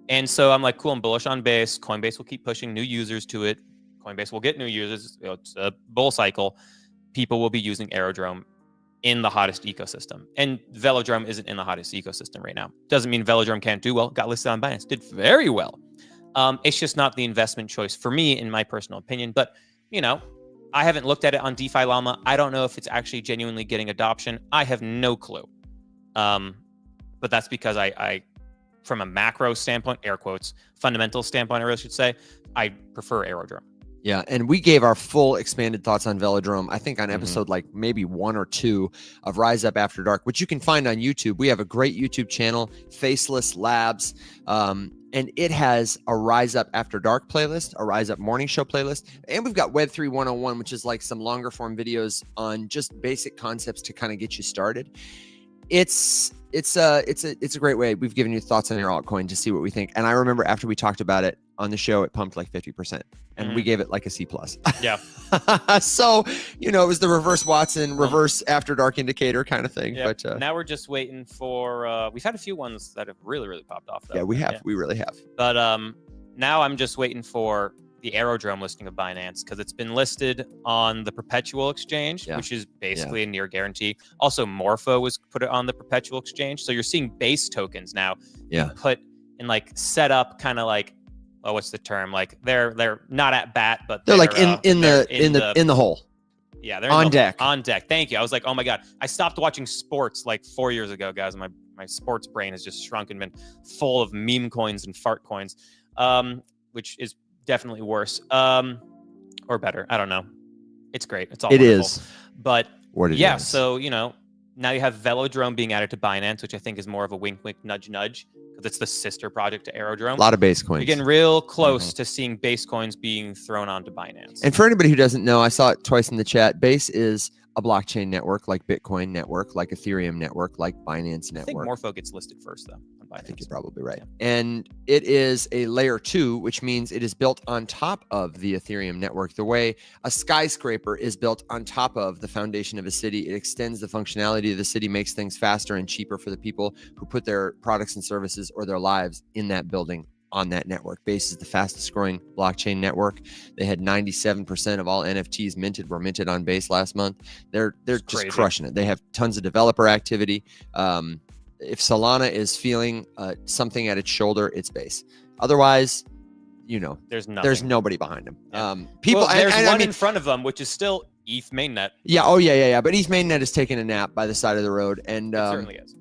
And so I'm like, cool, I'm bullish on Base. Coinbase will keep pushing new users to it. Coinbase will get new users. It's a bull cycle. People will be using Aerodrome in the hottest ecosystem. And Velodrome isn't in the hottest ecosystem right now. Doesn't mean Velodrome can't do well. Got listed on Binance. Did very well. It's just not the investment choice for me, in my personal opinion. But, I haven't looked at it on DeFi Llama. I don't know if it's actually genuinely getting adoption. I have no clue. But that's because I from a macro standpoint, air quotes, fundamental standpoint, I really should say, I prefer Aerodrome. Yeah, and we gave our full expanded thoughts on Velodrome, I think on episode like maybe 1 or 2 of Rise Up After Dark, which you can find on YouTube. We have a great YouTube channel, Faceless Labs, and it has a Rise Up After Dark playlist, a Rise Up Morning Show playlist, and we've got Web3 101, which is like some longer form videos on just basic concepts to kind of get you started. It's a great way. We've given you thoughts on your altcoin to see what we think. And I remember after we talked about it on the show, it pumped like 50%, and we gave it like a C+. Yeah. So, it was the reverse Watson, reverse After Dark indicator kind of thing. Yeah. But now we're just waiting for, we've had a few ones that have really popped off though. yeah, we have. We really have. But now I'm just waiting for the Aerodrome listing of Binance, because it's been listed on the Perpetual exchange, which is basically a near guarantee. Also, Morpho was put it on the Perpetual exchange. So you're seeing Base tokens now put in like set up kind of like, what's the term? Like they're not at bat, but they're like in the hole. Yeah, they're on deck. On deck. Thank you. I was like, oh my God. I stopped watching sports like 4 years ago, guys. And my sports brain has just shrunk and been full of meme coins and fart coins, which is definitely worse. Or better. I don't know. It's great. It's all wonderful. Is. But what it yeah, is. so now you have Velodrome being added to Binance, which I think is more of a wink, nudge, because it's the sister project to Aerodrome. A lot of base coins. You're getting real close to seeing base coins being thrown onto Binance. And for anybody who doesn't know, I saw it twice in the chat. Base is a blockchain network like Bitcoin network, like Ethereum network, like Binance network. I think Morpho gets listed first, though, on Binance. I think you're probably right. Yeah. And it is a layer 2, which means it is built on top of the Ethereum network. The way a skyscraper is built on top of the foundation of a city, it extends the functionality of the city, makes things faster and cheaper for the people who put their products and services or their lives in that building on that network. Base is the fastest growing blockchain network. They had 97% of all NFTs were minted on Base last month. They're just crazy. Crushing it. They have tons of developer activity. If Solana is feeling something at its shoulder, it's Base. Otherwise, there's nothing. There's nobody behind them. Yeah. People. There's and one I mean, in front of them, which is still ETH mainnet. Yeah. Oh yeah. But ETH mainnet is taking a nap by the side of the road, and It certainly is.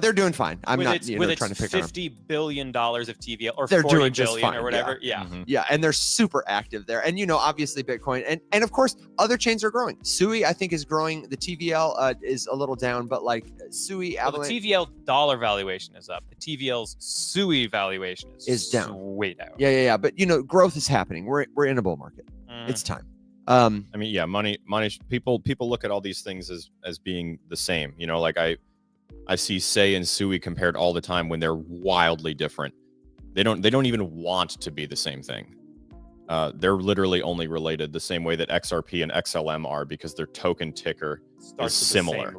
they're doing fine. I'm with not its, trying to pick on them. $50 billion of TVL, or They're 40 doing just billion fine, or whatever. yeah. Yeah. Yeah, and they're super active there. And obviously Bitcoin and of course other chains are growing. Sui I think is growing. The TVL is a little down, but like Sui, Avalanche, the TVL dollar valuation is up. The TVL's Sui valuation is down. Way down. Yeah. But growth is happening. We're in a bull market. It's time. I mean, yeah, money. People look at all these things as being the same. Like I see Sei and Sui compared all the time when they're wildly different. They don't even want to be the same thing. They're literally only related the same way that XRP and XLM are, because their token ticker is similar.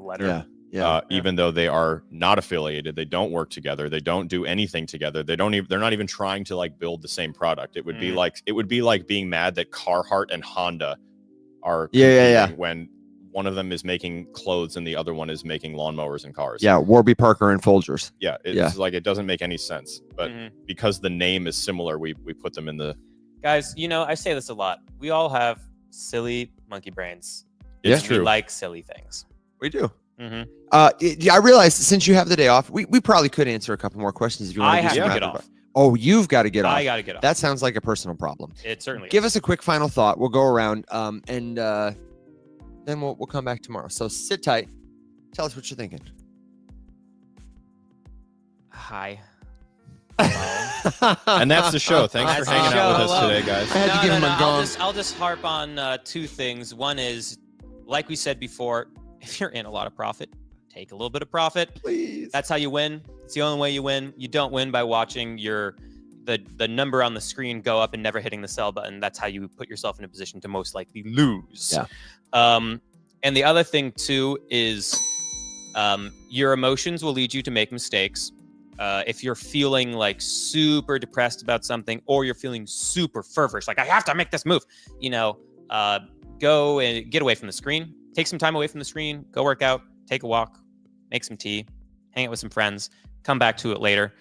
Yeah. Even though they are not affiliated, they don't work together, they don't do anything together. They're not even trying to like build the same product. It would be like being mad that Carhartt and Honda are competing when one of them is making clothes and the other one is making lawnmowers and cars. Yeah, Warby Parker and Folgers. Yeah, it's like it doesn't make any sense. But because the name is similar, we put them in the... Guys, I say this a lot. We all have silly monkey brains. It's true. We like silly things. We do. Mhm. I realized since you have the day off, we probably could answer a couple more questions if you want I to. have do to some get rapid off. fire. Oh, you've got to get off. I got to get off. That sounds like a personal problem. It certainly Give is. us a quick final thought. We'll go around, and then we'll come back tomorrow. So sit tight. Tell us what you're thinking. Hi. And that's the show. Thanks for That's the hanging out with show. us today, guys. I had to give him a gong. I'll just harp on two things. One is, like we said before, if you're in a lot of profit, take a little bit of profit. Please. That's how you win. It's the only way you win. You don't win by watching the number on the screen go up and never hitting the sell button. That's how you put yourself in a position to most likely lose. Yeah. And the other thing too is your emotions will lead you to make mistakes. If you're feeling like super depressed about something, or you're feeling super feverish, like I have to make this move, go and get away from the screen. Take some time away from the screen. Go work out. Take a walk. Make some tea. Hang out with some friends. Come back to it later.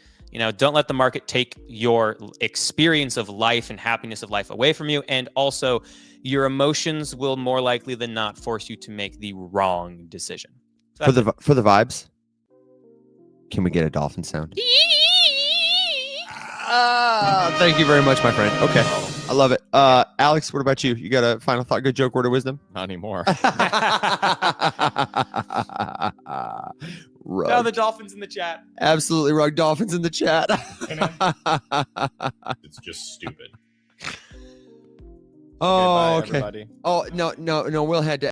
Don't let the market take your experience of life and happiness of life away from you. And also, your emotions will more likely than not force you to make the wrong decision. So For the vibes, can we get a dolphin sound? Thank you very much, my friend. Okay, I love it. Alex, what about you? You got a final thought, good joke, word of wisdom? Not anymore. Rug. No, the dolphins in the chat. Absolutely, rug dolphins in the chat. It's just stupid. Oh, Bye, okay. everybody. Oh, no. Will had to